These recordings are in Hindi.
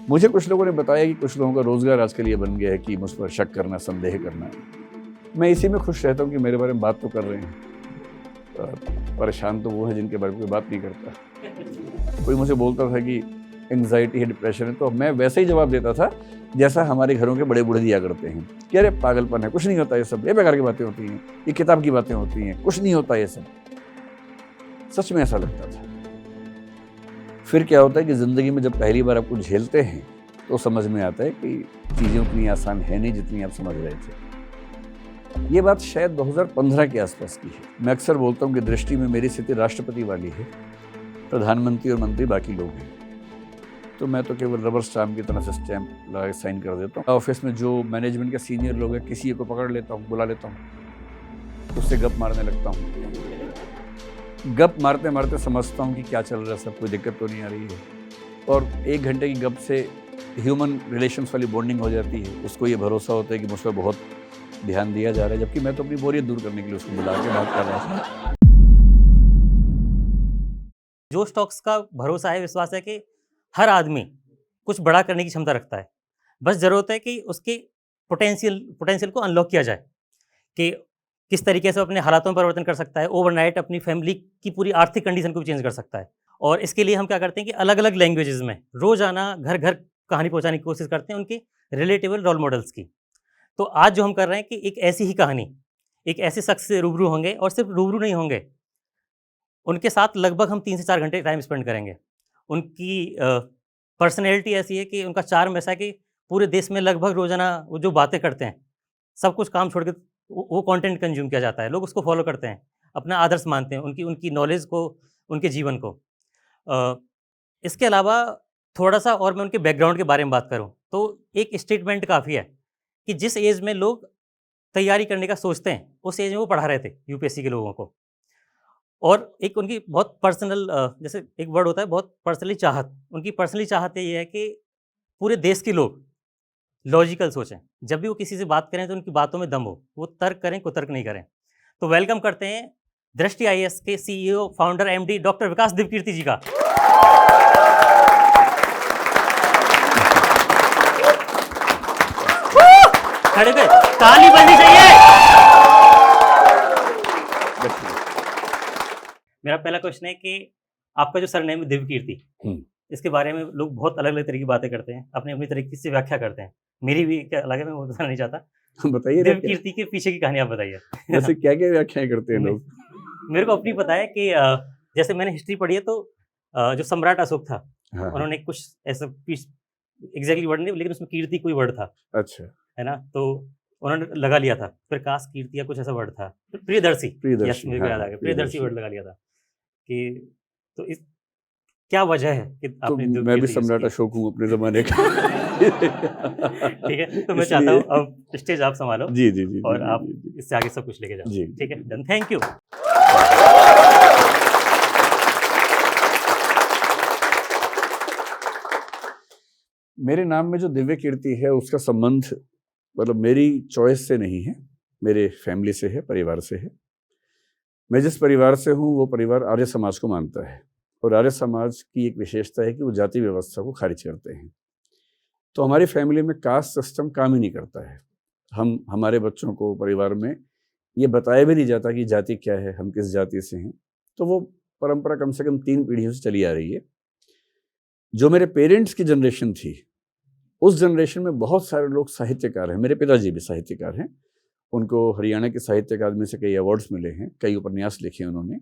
मुझे कुछ लोगों ने बताया कि कुछ लोगों का रोज़गार आजकल ये बन गया है कि मुझ पर शक करना, संदेह करना। मैं इसी में खुश रहता हूँ कि मेरे बारे में बात तो कर रहे हैं। परेशान तो वो है जिनके बारे में कोई बात नहीं करता। कोई मुझे बोलता था कि एंग्जाइटी है, डिप्रेशन है, तो मैं वैसे ही जवाब देता था जैसा हमारे घरों के बड़े बूढ़े दिया करते हैं कि अरे पागलपन है, कुछ नहीं होता, ये सब ये बेकार की बातें होती हैं, ये किताब की बातें होती हैं, कुछ नहीं होता ये सब। सच में ऐसा लगता था। फिर क्या होता है कि ज़िंदगी में जब पहली बार आपको झेलते हैं तो समझ में आता है कि चीज़ें उतनी आसान है नहीं जितनी आप समझ रहे थे। ये बात शायद 2015 के आसपास की है। मैं अक्सर बोलता हूँ कि दृष्टि में मेरी स्थिति राष्ट्रपति वाली है, प्रधानमंत्री और मंत्री बाकी लोग हैं, तो मैं तो केवल रबर स्टाम्प की तरह से स्टैम्प लगा के साइन कर देता हूँ। ऑफिस में जो मैनेजमेंट के सीनियर लोग हैं, किसी को पकड़ लेता हूँ, बुला लेता हूँ, उससे गप मारने लगता हूँ। गप मारते मारते समझता हूँ कि क्या चल रहा है, सब कोई दिक्कत तो नहीं आ रही है, और 1 घंटे की गप से ह्यूमन रिलेशंस वाली बॉन्डिंग हो जाती है। उसको ये भरोसा होता है कि मुझ पर बहुत ध्यान दिया जा रहा है, जबकि मैं तो अपनी बोरियत दूर करने के लिए उसको बुला के बात कर रहा था। जोश टॉक्स का भरोसा है, विश्वास है कि हर आदमी कुछ बड़ा करने की क्षमता रखता है। बस ज़रूरत है कि उसके पोटेंशियल को अनलॉक किया जाए कि किस तरीके से वो अपने हालातों में परिवर्तन कर सकता है, ओवरनाइट अपनी फैमिली की पूरी आर्थिक कंडीशन को भी चेंज कर सकता है। और इसके लिए हम क्या करते हैं कि अलग-अलग लैंग्वेजेज़ में रोज़ाना घर-घर कहानी पहुँचाने की कोशिश करते हैं उनके रिलेटेबल रोल मॉडल्स की। तो आज जो हम कर रहे हैं कि एक ऐसी ही कहानी, एक ऐसे शख्स से रूबरू होंगे, और सिर्फ रूबरू नहीं होंगे, उनके साथ लगभग हम 3 से 4 घंटे टाइम स्पेंड करेंगे। उनकी पर्सनैलिटी ऐसी है कि उनका चार्म ऐसा है कि पूरे देश में लगभग रोज़ाना वो जो बातें करते हैं, सब कुछ काम छोड़ के वो कंटेंट कंज़्यूम किया जाता है। लोग उसको फ़ॉलो करते हैं, अपना आदर्श मानते हैं, उनकी उनकी नॉलेज को, उनके जीवन को। अ, इसके अलावा थोड़ा-सा और मैं उनके बैकग्राउंड के बारे में बात करूँ, तो एक स्टेटमेंट काफ़ी है कि जिस एज में लोग तैयारी करने का सोचते हैं, उस एज में वो पढ़ा रहे थे यूपीएससी के लोगों को। और एक उनकी बहुत पर्सनल जैसे एक वर्ड होता है बहुत पर्सनली चाहत, उनकी पर्सनली चाहत ये है कि पूरे देश के लोग लॉजिकल सोचें। जब भी वो किसी से बात करें तो उनकी बातों में दम हो, वो तर्क करें, कुतर्क नहीं करें। तो वेलकम करते हैं दृष्टि आईएएस के सीईओ, फाउंडर, एमडी डॉक्टर विकास दिव्यकीर्ति जी का। खड़े पे ताली बजनी चाहिए। मेरा पहला क्वेश्चन है कि आपका जो सरनेम है दिव्यकीर्ति, इसके बारे में लोग बहुत अलग-अलग तरह की बातें करते हैं, अपनी-अपनी तरीके से व्याख्या करते हैं। मेरी भी क्या अलग है, मैं वो बताना नहीं चाहता। बताइए दिव्यकीर्ति के पीछे की कहानी आप बताइए। वैसे क्या-क्या व्याख्याएँ करते हैं लोग? मेरे को अपनी पता है कि जैसे मैंने हिस्ट्री पढ़ी है, तो जो सम्राट अशोक था, हाँ, उन्होंने कुछ ऐसा पीस एग्ज़ैक्टली वर्ड नहीं, लेकिन उसमें कीर्ति कोई वर्ड था, अच्छा, है ना? तो उन्होंने लगा लिया था, प्रकाश कीर्ति या कुछ ऐसा वर्ड था। प्रियदर्शी, यस, प्रियदर्शी, मेरे को हाँ, याद आ हाँ, गया, प्रियदर्शी प्रियदर्शी। वर्ड लगा लिया था कि तो इस क्या वजह है कि तो आपने मैं भी दिव्यकीर्ति यूज़ सम्राट की? अशोक हूँ अपने ज़माने का। ठीक है, तो मैं चाहता इसलिए हूँ अब स्टेज आप सँभालो जी, जी, जी, जी, और जी, आप जी, जी। इससे आगे सब कुछ लेके जाओ। जी, ठीक है, जी, डन, थैंक यू। मेरे नाम में जो दिव्य कीर्ति है उसका संबंध मतलब मेरी चॉइस से नहीं है, मेरे फैमिली से है, परिवार से है। मैं जिस परिवार से हूँ वो परिवार आर्य समाज को मानता है, और आर्य समाज की एक विशेषता है कि वो जाति व्यवस्था को खारिज करते हैं। तो हमारी फैमिली में कास्ट सिस्टम काम ही नहीं करता है। हमारे बच्चों को परिवार में ये बताया भी नहीं जाता कि जाति क्या है, हम किस जाति से हैं। तो वो परंपरा कम से कम 3 पीढ़ियों से चली आ रही है। जो मेरे पेरेंट्स की जनरेशन थी, उस जनरेशन में बहुत सारे लोग साहित्यकार हैं। मेरे पिताजी भी साहित्यकार हैं। उनको हरियाणा के साहित्य अकादमी से कई अवार्ड्स मिले हैं, कई उपन्यास लिखे हैं उन्होंने।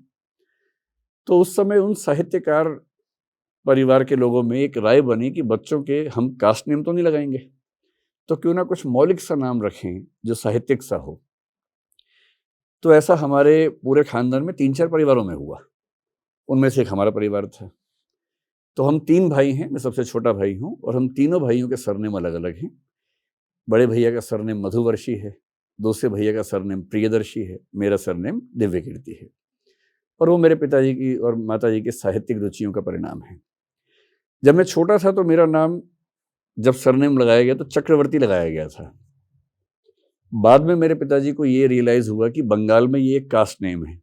तो उस समय उन साहित्यकार परिवार के लोगों में एक राय बनी कि बच्चों के हम कास्ट नेम तो नहीं लगाएंगे, तो क्यों ना कुछ मौलिक सा नाम रखें जो साहित्यिक सा हो। तो ऐसा हमारे पूरे खानदान में 3-4 परिवारों में हुआ। उनमें से एक हमारा परिवार था। तो हम 3 भाई हैं, मैं सबसे छोटा भाई हूँ, और हम तीनों भाइयों के सरनेम अलग-अलग हैं। बड़े भैया का सरनेम मधुवर्षी है, दूसरे भैया का सरनेम प्रियदर्शी है, मेरा सरनेम दिव्यकीर्ति है। और वो मेरे पिताजी की और माताजी की साहित्यिक रुचियों का परिणाम है। जब मैं छोटा था तो मेरा नाम, जब सरनेम लगाया गया तो चक्रवर्ती लगाया गया था। बाद में मेरे पिताजी को ये रियलाइज़ हुआ कि बंगाल में ये एक कास्ट नेम है,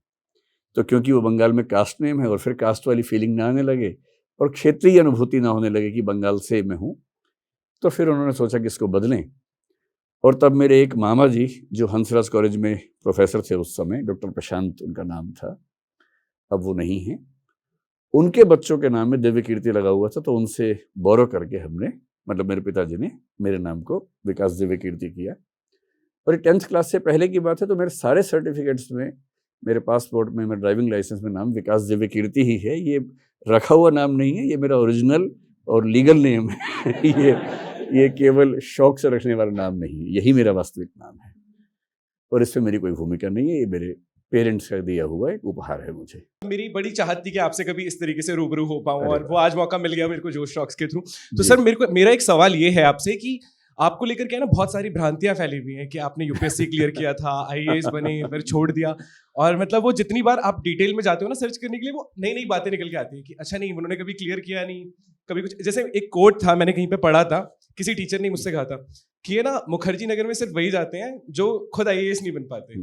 तो क्योंकि वो बंगाल में कास्ट नेम है और फिर कास्ट वाली फीलिंग ना आने लगे और क्षेत्रीय अनुभूति ना होने लगे कि बंगाल से मैं हूँ, तो फिर उन्होंने सोचा कि इसको बदलें, और तब मेरे एक मामा जी जो हंसराज कॉलेज में प्रोफेसर थे उस समय, डॉक्टर प्रशांत उनका नाम था, अब वो नहीं है, उनके बच्चों के नाम में दिव्य कीर्ति लगा हुआ था, तो उनसे बोरो करके हमने, मतलब मेरे पिताजी ने मेरे नाम को विकास दिव्य कीर्ति किया। और 10th क्लास से पहले की बात है, तो मेरे सारे सर्टिफिकेट्स में, मेरे पासपोर्ट में, मेरे ड्राइविंग लाइसेंस में नाम विकास दिव्य कीर्ति ही है। ये रखा हुआ नाम नहीं है, ये मेरा ओरिजिनल और लीगल नेम है। ये केवल शौक से रखने वाला नाम नहीं है, यही मेरा वास्तविक नाम है, और इसमें मेरी कोई भूमिका नहीं है। ये मेरे पेरेंट्स का दिया हुआ एक उपहार है मुझे। मेरी बड़ी चाहत थी कि आपसे कभी इस तरीके से रूबरू हो पाऊं, अरे और वो वाह। आज मौका मिल गया मेरे को जोश टॉक्स के थ्रू। तो जी। सर मेरा एक सवाल ये है आपसे कि आपको लेकर के ना बहुत सारी भ्रांतियां फैली हुई हैं कि आपने यूपीएससी क्लियर किया था, आईएएस बने, फिर छोड़ दिया, और मतलब वो जितनी बार आप डिटेल में जाते हो ना सर्च करने के लिए, वो नई नई बातें निकल के आती है कि अच्छा नहीं, उन्होंने कभी क्लियर किया नहीं, कभी कुछ। जैसे एक कोट था, मैंने कहीं पे पढ़ा था, किसी टीचर ने मुझसे कहा था कि ये ना मुखर्जी नगर में सिर्फ वही जाते हैं जो खुद आईएएस नहीं बन पाते।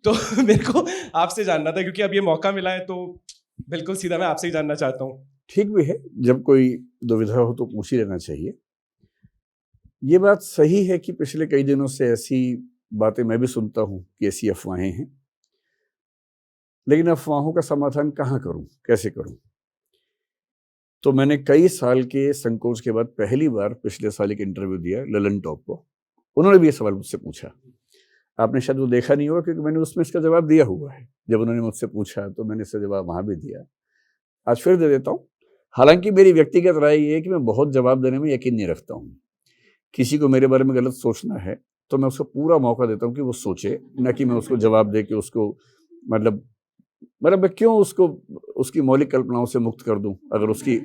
तो मेरे को आपसे जानना था, क्योंकि अब ये मौका मिला है, तो बिल्कुल सीधा मैं आपसे ही जानना चाहता हूँ। ठीक भी है, जब कोई दुविधा हो तो पूछ ही लेना चाहिए। ये बात सही है कि पिछले कई दिनों से ऐसी बातें मैं भी सुनता हूँ कि ऐसी अफवाहें हैं, लेकिन अफवाहों का समाधान कहाँ करूँ, कैसे करूँ? तो मैंने कई साल के संकोच के बाद पहली बार पिछले साल एक इंटरव्यू दिया ललन टॉप को। उन्होंने भी ये सवाल मुझसे पूछा, आपने शायद वो देखा नहीं होगा क्योंकि मैंने उसमें इसका जवाब दिया हुआ है। जब उन्होंने मुझसे पूछा तो मैंने इसका जवाब वहाँ भी दिया, आज फिर दे देता हूँ। हालांकि मेरी व्यक्तिगत राय ये है कि मैं बहुत जवाब देने में यकीन नहीं रखता हूँ। किसी को मेरे बारे में गलत सोचना है तो मैं उसको पूरा मौका देता हूँ कि वो सोचे, न कि मैं उसको जवाब दे के उसको मतलब मैं क्यों उसको उसकी मौलिक कल्पनाओं से मुक्त कर दूं। अगर उसकी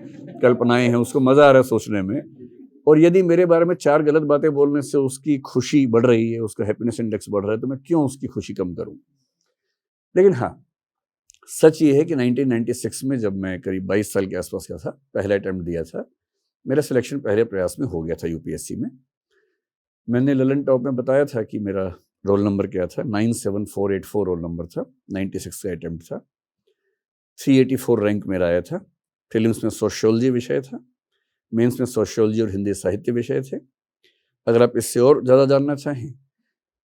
कल्पनाएं हैं, उसको मजा आ रहा है सोचने में, और यदि मेरे बारे में 4 गलत बातें बोलने से उसकी खुशी बढ़ रही है, उसका हैप्पीनेस इंडेक्स बढ़ रहा है, तो मैं क्यों उसकी खुशी कम करूं। लेकिन हाँ, सच ये है कि 1996 में जब मैं करीब 22 साल के आसपास का था, पहला अटेम्प्ट दिया था, मेरा सिलेक्शन पहले प्रयास में हो गया था यूपीएससी में। मैंने ललन टॉप में बताया था कि मेरा रोल नंबर क्या था, 97484 रोल नंबर था, 96 का अटेम्प्ट था, 384 रैंक मेरा आया था। प्रीलिम्स में सोशियोलॉजी विषय था, मेंस में सोशियोलॉजी और हिंदी साहित्य विषय थे। अगर आप इससे और ज़्यादा जानना चाहें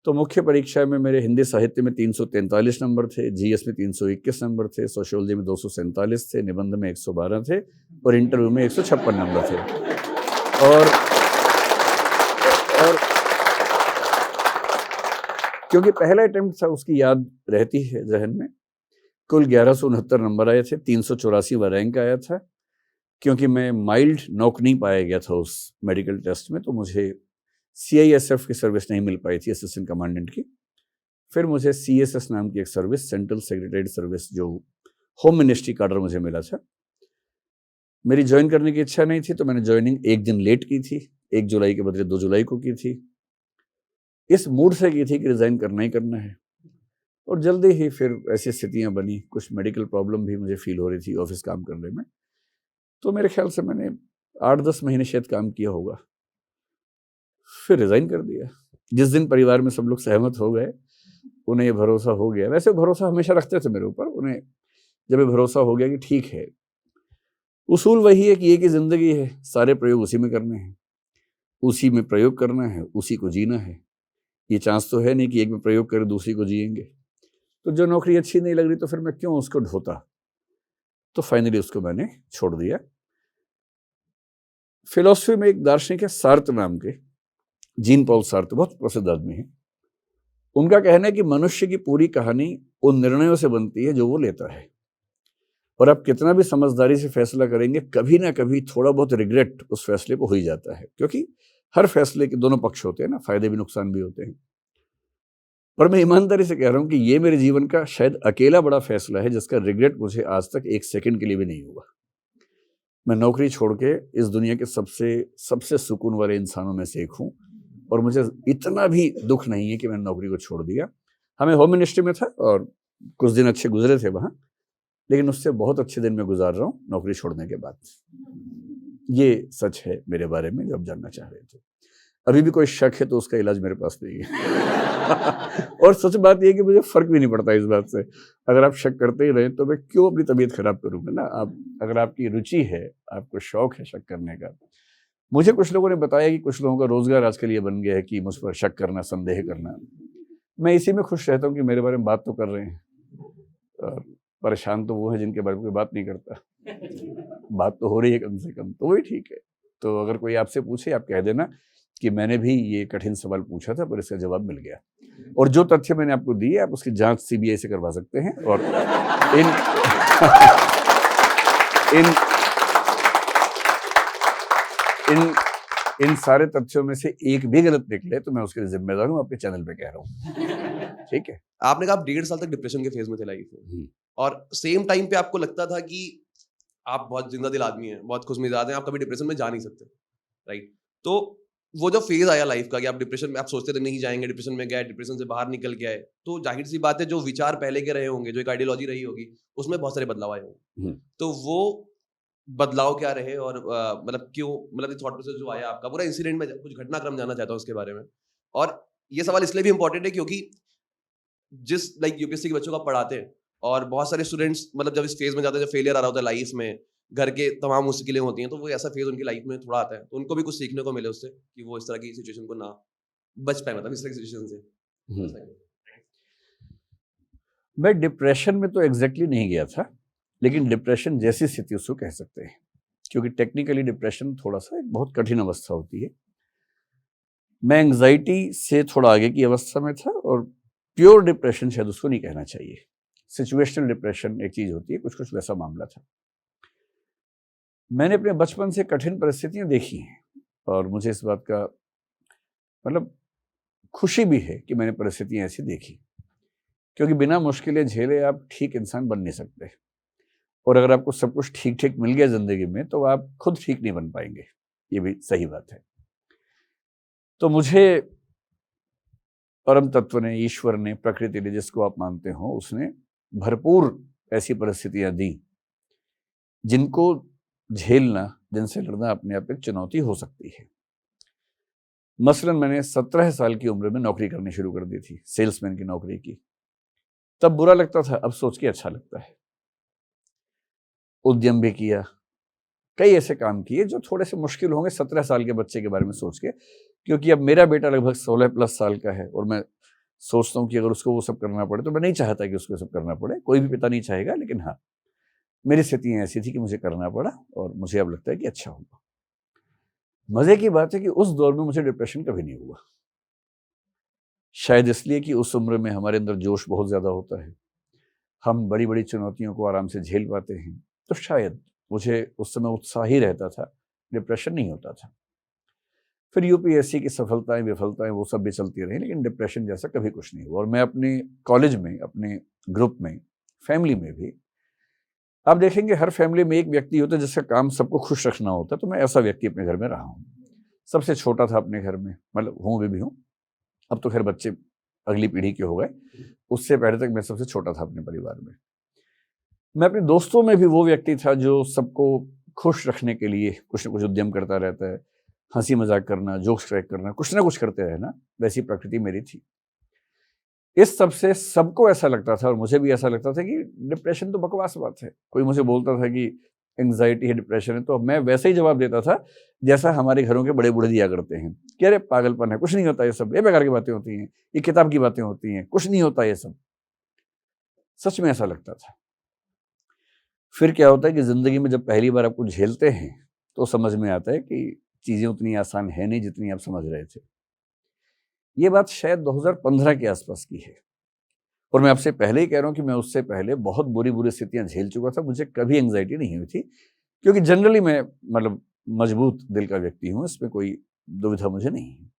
तो मुख्य परीक्षा में मेरे हिंदी साहित्य में 343 नंबर थे, जीएस में 321 नंबर थे, सोशियोलॉजी में 247 थे, निबंध में 112 थे, और इंटरव्यू में 156 नंबर थे। और क्योंकि पहला अटेम्प्ट था उसकी याद रहती है जहन में। कुल 1169 नंबर आए थे, 384वां रैंक आया था। क्योंकि मैं माइल्ड नॉक नहीं पाया गया था उस मेडिकल टेस्ट में, तो मुझे CISF की सर्विस नहीं मिल पाई थी, असिस्टेंट कमांडेंट की। फिर मुझे CSS नाम की एक सर्विस, सेंट्रल सेक्रेटरीट सर्विस, जो होम मिनिस्ट्री काडर मुझे मिला था। मेरी ज्वाइन करने की इच्छा नहीं थी, तो मैंने ज्वाइनिंग एक दिन लेट की थी, 1 जुलाई के बदले 2 जुलाई को की थी। इस मूड से की थी कि रिजाइन करना ही करना है। और जल्दी ही फिर ऐसी स्थितियां बनी, कुछ मेडिकल प्रॉब्लम भी मुझे फील हो रही थी ऑफिस काम करने में, तो मेरे ख्याल से मैंने 8-10 महीने शायद काम किया होगा, फिर रिजाइन कर दिया। जिस दिन परिवार में सब लोग सहमत हो गए, उन्हें ये भरोसा हो गया, वैसे भरोसा हमेशा रखते थे मेरे ऊपर, उन्हें जब ये भरोसा हो गया कि ठीक है, उसूल वही है कि एक ही जिंदगी है, सारे प्रयोग उसी में करने हैं, उसी में प्रयोग करना है, उसी को जीना है। ये चांस तो है नहीं कि एक में प्रयोग कर दूसरी को जिएंगे। तो जो नौकरी अच्छी नहीं लग रही तो फिर मैं क्यों उसको ढोता, तो फाइनली उसको मैंने छोड़ दिया। फिलॉसफी में एक दार्शनिक है सार्त्र नाम के, जीन पॉल सार्त्र, बहुत प्रसिद्ध आदमी है। उनका कहना है कि मनुष्य की पूरी कहानी उन निर्णयों से बनती है जो वो लेता है, और आप कितना भी समझदारी से फैसला करेंगे, कभी ना कभी थोड़ा बहुत रिग्रेट उस फैसले को हो ही जाता है, क्योंकि हर फैसले के दोनों पक्ष होते हैं ना, फायदे भी नुकसान भी होते हैं। पर मैं ईमानदारी से कह रहा हूं कि ये मेरे जीवन का शायद अकेला बड़ा फैसला है जिसका रिग्रेट मुझे आज तक 1 सेकंड के लिए भी नहीं हुआ। मैं नौकरी छोड़ के इस दुनिया के सबसे सुकून वाले इंसानों में से एक हूँ, और मुझे इतना भी दुख नहीं है कि मैंने नौकरी को छोड़ दिया। हमें होम मिनिस्ट्री में था और कुछ दिन अच्छे गुजरे थे वहाँ, लेकिन उससे बहुत अच्छे दिन मैं गुजार रहा हूँ नौकरी छोड़ने के बाद। ये सच है मेरे बारे में, जो आप जानना चाह रहे थे। अभी भी कोई शक है तो उसका इलाज मेरे पास नहीं है। और सच बात यह कि मुझे फर्क भी नहीं पड़ता इस बात से। अगर आप शक करते ही रहे तो मैं क्यों अपनी तबीयत खराब करूँगा ना। आप अगर आपकी रुचि है, आपको शौक है शक करने का, मुझे कुछ लोगों ने बताया कि कुछ लोगों का रोजगार आजकल ये बन गया है कि मुझ पर शक करना, संदेह करना। मैं इसी में खुश रहता हूँ कि मेरे बारे में बात तो कर रहे हैं, और परेशान तो वो है जिनके बारे में कोई बात नहीं करता। बात तो हो रही है कम से कम, तो वही ठीक है। तो अगर कोई आपसे पूछे, आप कह देना कि मैंने भी ये कठिन सवाल पूछा था पर इसका जवाब मिल गया, और जो तथ्य मैंने आपको दिए आप उसकी जांच सीबीआई से करवा सकते हैं। और इन सारे तथ्यों में से एक भी गलत निकले तो मैं उसके लिए जिम्मेदार हूं, अपने चैनल पे कह रहा हूं। ठीक है। आपने कहा आप 1.5 साल तक डिप्रेशन के फेज में थे लाइफ में, और सेम टाइम पे आपको लगता था कि आप बहुत जिंदा दिल आदमी हैं, बहुत खुशमिजाज हैं, आप कभी डिप्रेशन में जा नहीं सकते, राइट? तो वो जो फेज आया लाइफ का कि आप डिप्रेशन में, आप सोचते थे नहीं जाएंगे, डिप्रेशन में गए, डिप्रेशन से बाहर निकल के आए, तो जाहिर सी बात है जो विचार पहले के रहे होंगे, जो एक आइडियोलॉजी रही होगी, उसमें बहुत सारे बदलाव आए होंगे। तो वो बदलाव क्या रहे, और मतलब क्यों, मतलब थॉट प्रोसेस जो आया आपका, पूरा इंसिडेंट में कुछ घटनाक्रम जानना चाहता हूँ उसके बारे में। और ये सवाल इसलिए भी इंपॉर्टेंट है क्योंकि जिस यूपीएससी के बच्चों को आप पढ़ाते हैं, और बहुत सारे स्टूडेंट्स मतलब जब इस फेज में जाते हैं, जब फेलियर आ रहा होता है लाइफ में, घर के तमाम मुश्किलें होती हैं, तो वो ऐसा फेज उनकी लाइफ में थोड़ा आता है, तो उनको भी कुछ सीखने को मिले उससे कि वो इस तरह की सिचुएशन को ना बच पाए, मतलब इस तरह की सिचुएशन से। मैं डिप्रेशन में तो एग्जैक्टली नहीं गया था, लेकिन डिप्रेशन जैसी स्थिति उसको कह सकते हैं, क्योंकि टेक्निकली डिप्रेशन थोड़ा सा एक बहुत कठिन अवस्था होती है। मैं एंग्जाइटी से थोड़ा आगे की अवस्था में था, और प्योर डिप्रेशन शायद उसको नहीं कहना चाहिए। सिचुएशनल डिप्रेशन एक चीज होती है, कुछ कुछ वैसा मामला था। मैंने अपने बचपन से कठिन परिस्थितियां देखी हैं, और मुझे इस बात का मतलब खुशी भी है कि मैंने परिस्थितियां ऐसी देखी, क्योंकि बिना मुश्किलें झेले आप ठीक इंसान बन नहीं सकते, और अगर आपको सब कुछ ठीक ठीक मिल गया जिंदगी में तो आप खुद ठीक नहीं बन पाएंगे, ये भी सही बात है। तो मुझे परम तत्व ने, ईश्वर ने, प्रकृति ने, जिसको आप मानते हो, उसने भरपूर ऐसी परिस्थितियां दी जिनको झेलना, जिनसे लड़ना अपने आप एक चुनौती हो सकती है। मसलन मैंने 17 साल की उम्र में नौकरी करनी शुरू कर दी थी, सेल्समैन की नौकरी की। तब बुरा लगता था, अब सोच के अच्छा लगता है। उद्यम भी किया, कई ऐसे काम किए जो थोड़े से मुश्किल होंगे 17 साल के बच्चे के बारे में सोच के, क्योंकि अब मेरा बेटा लगभग 16+ साल का है, और मैं सोचता हूँ कि अगर उसको वो सब करना पड़े, तो मैं नहीं चाहता कि उसको सब करना पड़े, कोई भी पिता नहीं चाहेगा, लेकिन हाँ, मेरी स्थिति ऐसी थी कि मुझे करना पड़ा, और मुझे अब लगता है कि अच्छा होगा। मजे की बात है कि उस दौर में मुझे डिप्रेशन कभी नहीं हुआ, शायद इसलिए कि उस उम्र में हमारे अंदर जोश बहुत ज्यादा होता है, हम बड़ी बड़ी चुनौतियों को आराम से झेल पाते हैं, तो शायद मुझे उस समय उत्साह ही रहता था, डिप्रेशन नहीं होता था। फिर यूपीएससी की सफलताएं विफलताएं वो सब भी चलती रही, लेकिन डिप्रेशन जैसा कभी कुछ नहीं हुआ। और मैं अपने कॉलेज में, अपने ग्रुप में, फैमिली में भी, आप देखेंगे हर फैमिली में एक व्यक्ति होता है जिसका काम सबको खुश रखना होता है, तो मैं ऐसा व्यक्ति अपने घर में रहा हूँ। सबसे छोटा था अपने घर में, मतलब हूँ भी हूँ, अब तो खैर बच्चे अगली पीढ़ी के हो गए, उससे पहले तक मैं सबसे छोटा था अपने परिवार में। मैं अपने दोस्तों में भी वो व्यक्ति था जो सबको खुश रखने के लिए कुछ न कुछ उद्यम करता रहता है, हंसी मजाक करना, जोक्स क्रैक करना, कुछ ना कुछ करते रहना, वैसी प्रकृति मेरी थी। इस सब से सबको ऐसा लगता था, और मुझे भी ऐसा लगता था कि डिप्रेशन तो बकवास बात है। कोई मुझे बोलता था कि एंग्जाइटी है, डिप्रेशन है, तो मैं वैसे ही जवाब देता था जैसा हमारे घरों के बड़े बूढ़े दिया करते हैं कि अरे पागलपन है, कुछ नहीं होता, ये सब ये बेकार की बातें होती हैं, ये किताब की बातें होती हैं, कुछ नहीं होता ये सब। सच में ऐसा लगता था। फिर क्या होता है कि जिंदगी में जब पहली बार आपको झेलते हैं तो समझ में आता है कि चीजें उतनी आसान है नहीं जितनी आप समझ रहे थे। ये बात शायद 2015 के आसपास की है, और मैं आपसे पहले ही कह रहा हूं कि मैं उससे पहले बहुत बुरी बुरी स्थितियां झेल चुका था। मुझे कभी एंग्जाइटी नहीं हुई थी, क्योंकि जनरली मैं मतलब मजबूत दिल का व्यक्ति हूं, इसमें कोई दुविधा मुझे नहीं है।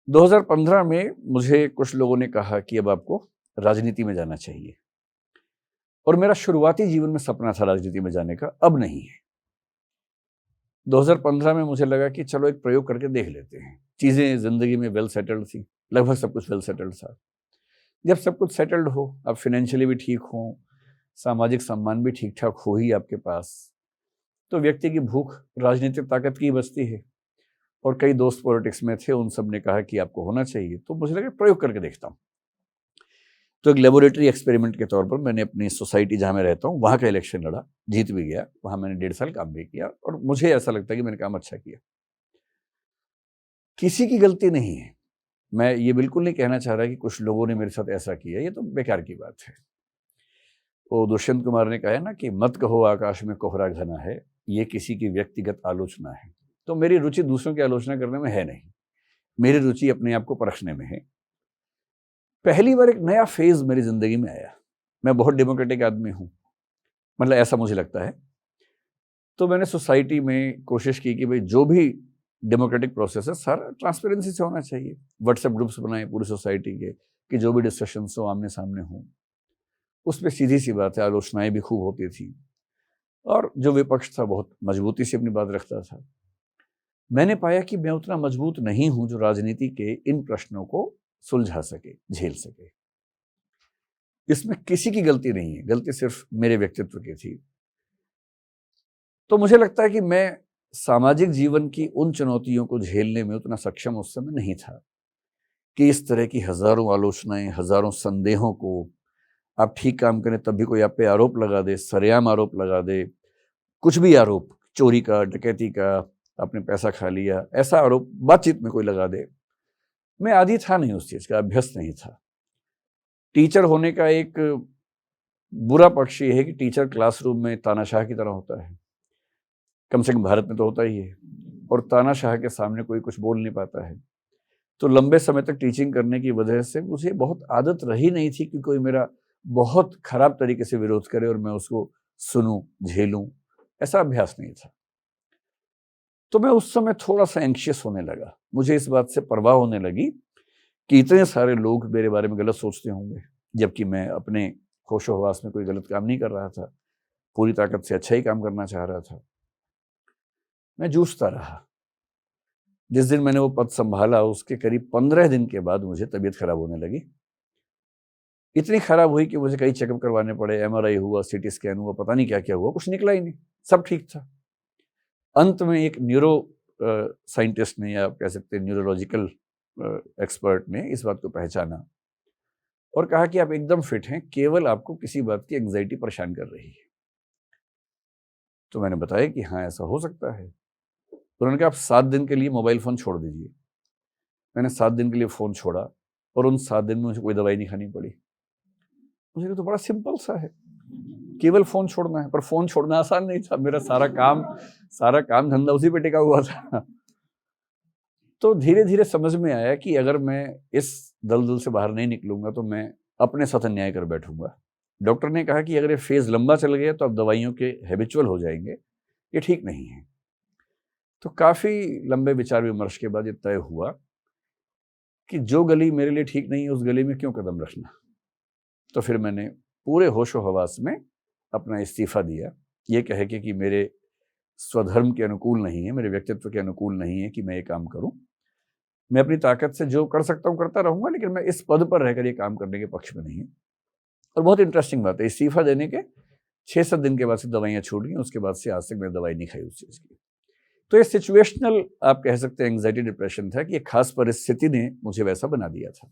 2015 में मुझे कुछ लोगों ने कहा कि अब आपको राजनीति में जाना चाहिए, और मेरा शुरुआती जीवन में सपना था राजनीति में जाने का, अब नहीं है। 2015 में मुझे लगा कि चलो एक प्रयोग करके देख लेते हैं। चीजें जिंदगी में वेल सेटल्ड थी, लगभग सब कुछ वेल सेटल्ड था। जब सब कुछ सेटल्ड हो, आप फाइनेंशियली भी ठीक हो, सामाजिक सम्मान भी ठीक ठाक हो ही आपके पास, तो व्यक्ति की भूख राजनीतिक ताकत की बचती है। और कई दोस्त पॉलिटिक्स में थे, उन सब ने कहा कि आपको होना चाहिए, तो मुझे लगा प्रयोग करके देखता हूँ। तो एक लेबोरेटरी एक्सपेरिमेंट के तौर पर मैंने अपनी सोसाइटी जहाँ मैं रहता हूँ वहाँ का इलेक्शन लड़ा, जीत भी गया। वहाँ मैंने 1.5 साल काम भी किया और मुझे ऐसा लगता है कि मैंने काम अच्छा किया। किसी की गलती नहीं है। मैं ये बिल्कुल नहीं कहना चाह रहा कि कुछ लोगों ने मेरे साथ ऐसा किया, ये तो बेकार की बात है। वो दुष्यंत कुमार ने कहा है ना कि मत कहो आकाश में कोहरा घना है, ये किसी की व्यक्तिगत आलोचना है। तो मेरी रुचि दूसरों की आलोचना करने में है नहीं, मेरी रुचि अपने आप को परखने में है। पहली बार एक नया फेज मेरी जिंदगी में आया। मैं बहुत डेमोक्रेटिक आदमी हूँ, मतलब ऐसा मुझे लगता है। तो मैंने सोसाइटी में कोशिश की कि भाई जो भी डेमोक्रेटिक प्रोसेस है सारा ट्रांसपेरेंसी से होना चाहिए। व्हाट्सएप ग्रुप्स बनाए पूरी सोसाइटी के कि जो भी डिस्कशंस हो आमने सामने हों। उसमें सीधी सी बात है, आलोचनाएं भी खूब होती थी और जो विपक्ष था बहुत मजबूती से अपनी बात रखता था। मैंने पाया कि मैं उतना मजबूत नहीं हूं जो राजनीति के इन प्रश्नों को सुलझा सके, झेल सके। इसमें किसी की गलती नहीं है, गलती सिर्फ मेरे व्यक्तित्व की थी। तो मुझे लगता है कि मैं सामाजिक जीवन की उन चुनौतियों को झेलने में उतना सक्षम उस समय नहीं था कि इस तरह की हजारों आलोचनाएं, हजारों संदेहों को आप ठीक काम करें तब भी कोई आप पे आरोप लगा दे, सरेआम आरोप लगा दे, कुछ भी आरोप, चोरी का, डकैती का, आपने पैसा खा लिया, ऐसा आरोप बातचीत में कोई लगा दे। मैं आदी था नहीं उस चीज का, अभ्यस्त नहीं था। टीचर होने का एक बुरा पक्ष ये है कि टीचर क्लासरूम में तानाशाह की तरह होता है, कम से कम भारत में तो होता ही है, और तानाशाह के सामने कोई कुछ बोल नहीं पाता है। तो लंबे समय तक टीचिंग करने की वजह से मुझे बहुत आदत रही नहीं थी कि कोई मेरा बहुत खराब तरीके से विरोध करे और मैं उसको सुनूं, झेलूं, ऐसा अभ्यास नहीं था। तो मैं उस समय थोड़ा सा एंग्शियस होने लगा। मुझे इस बात से परवाह होने लगी कि इतने सारे लोग मेरे बारे में गलत सोचते होंगे, जबकि मैं अपने होशो हवास में कोई गलत काम नहीं कर रहा था, पूरी ताकत से अच्छा ही काम करना चाह रहा था। मैं जूझता रहा। जिस दिन मैंने वो पद संभाला उसके करीब 15 दिन के बाद मुझे तबीयत खराब होने लगी। इतनी खराब हुई कि मुझे कई चेकअप करवाने पड़े, MRI हुआ, CT स्कैन हुआ, पता नहीं क्या क्या हुआ, कुछ निकला ही नहीं, सब ठीक था। अंत में एक न्यूरो साइंटिस्ट ने, या आप कह सकते हैं न्यूरोलॉजिकल एक्सपर्ट ने इस बात को पहचाना और कहा कि आप एकदम फिट हैं, केवल आपको किसी बात की एंग्जाइटी परेशान कर रही है। तो मैंने बताया कि हाँ ऐसा हो सकता है। उन्होंने कहा आप 7 दिन के लिए मोबाइल फ़ोन छोड़ दीजिए। मैंने 7 दिन के लिए फ़ोन छोड़ा और उन 7 दिन में मुझे कोई दवाई नहीं खानी पड़ी। मुझे तो बड़ा सिंपल सा है, केवल फ़ोन छोड़ना है। पर फ़ोन छोड़ना आसान नहीं था, मेरा सारा काम धंधा उसी पे टिका हुआ था। तो धीरे धीरे समझ में आया कि अगर मैं इस दलदल से बाहर नहीं निकलूंगा तो मैं अपने साथ अन्याय कर बैठूंगा। डॉक्टर ने कहा कि अगर ये फेज़ लंबा चल गया तो आप दवाइयों के हैबिचुअल हो जाएंगे, ये ठीक नहीं है। तो काफ़ी लंबे विचार विमर्श के बाद ये तय हुआ कि जो गली मेरे लिए ठीक नहीं है उस गली में क्यों कदम रखना। तो फिर मैंने पूरे होशो हवास में अपना इस्तीफा दिया, ये कह के कि मेरे स्वधर्म के अनुकूल नहीं है, मेरे व्यक्तित्व के अनुकूल नहीं है कि मैं ये काम करूं। मैं अपनी ताकत से जो कर सकता हूं करता रहूंगा, लेकिन मैं इस पद पर रहकर ये काम करने के पक्ष में नहीं है। और बहुत इंटरेस्टिंग बात है, इस्तीफा देने के 6-7 दिन के बाद से दवाइयाँ छूट गई, उसके बाद से आज तक मैंने दवाई नहीं खाई उस चीज़ की। तो ये सिचुएशनल आप कह सकते हैं एंग्जाइटी डिप्रेशन था कि एक खास परिस्थिति ने मुझे वैसा बना दिया था।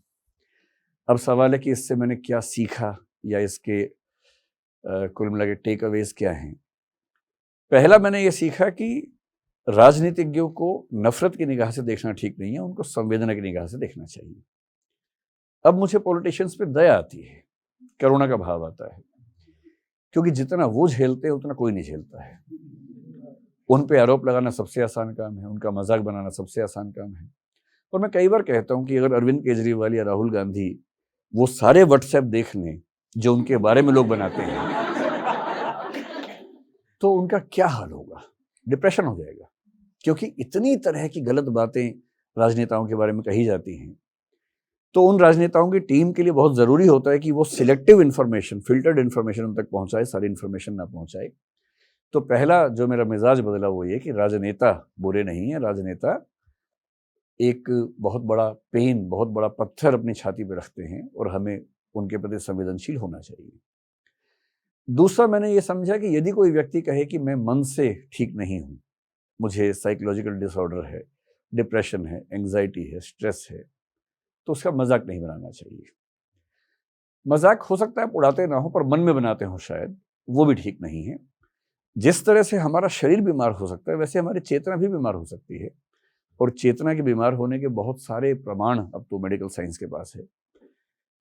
अब सवाल है कि इससे मैंने क्या सीखा या इसके कुल मिला के टेक अवेज क्या हैं। पहला मैंने ये सीखा कि राजनीतिज्ञों को नफरत की निगाह से देखना ठीक नहीं है, उनको संवेदना की निगाह से देखना चाहिए। अब मुझे पॉलिटिशियंस पे दया आती है, करुणा का भाव आता है, क्योंकि जितना वो झेलते हैं उतना कोई नहीं झेलता है। उन पे आरोप लगाना सबसे आसान काम है, उनका मजाक बनाना सबसे आसान काम है। और मैं कई बार कहता हूं कि अगर अरविंद केजरीवाल या राहुल गांधी वो सारे व्हाट्सएप देख लें जो उनके बारे में लोग बनाते हैं तो उनका क्या हाल होगा, डिप्रेशन हो जाएगा। क्योंकि इतनी तरह की गलत बातें राजनेताओं के बारे में कही जाती हैं, तो उन राजनेताओं की टीम के लिए बहुत ज़रूरी होता है कि वो सिलेक्टिव इन्फॉर्मेशन, फिल्टर्ड इन्फॉर्मेशन उन तक पहुंचाए, सारी इन्फॉर्मेशन ना पहुंचाए। तो पहला जो मेरा मिजाज बदला वो ये कि राजनेता बुरे नहीं है, राजनेता एक बहुत बड़ा पेन, बहुत बड़ा पत्थर अपनी छाती पे रखते हैं और हमें उनके प्रति संवेदनशील होना चाहिए। दूसरा मैंने ये समझा कि यदि कोई व्यक्ति कहे कि मैं मन से ठीक नहीं हूँ, मुझे साइकोलॉजिकल डिसऑर्डर है, डिप्रेशन है, एंग्जाइटी है, स्ट्रेस है, तो उसका मजाक नहीं बनाना चाहिए। मजाक हो सकता है आप उड़ाते ना हो पर मन में बनाते हो शायद, वो भी ठीक नहीं है। जिस तरह से हमारा शरीर बीमार हो सकता है वैसे हमारी चेतना भी बीमार हो सकती है, और चेतना के बीमार होने के बहुत सारे प्रमाण अब तो मेडिकल साइंस के पास है।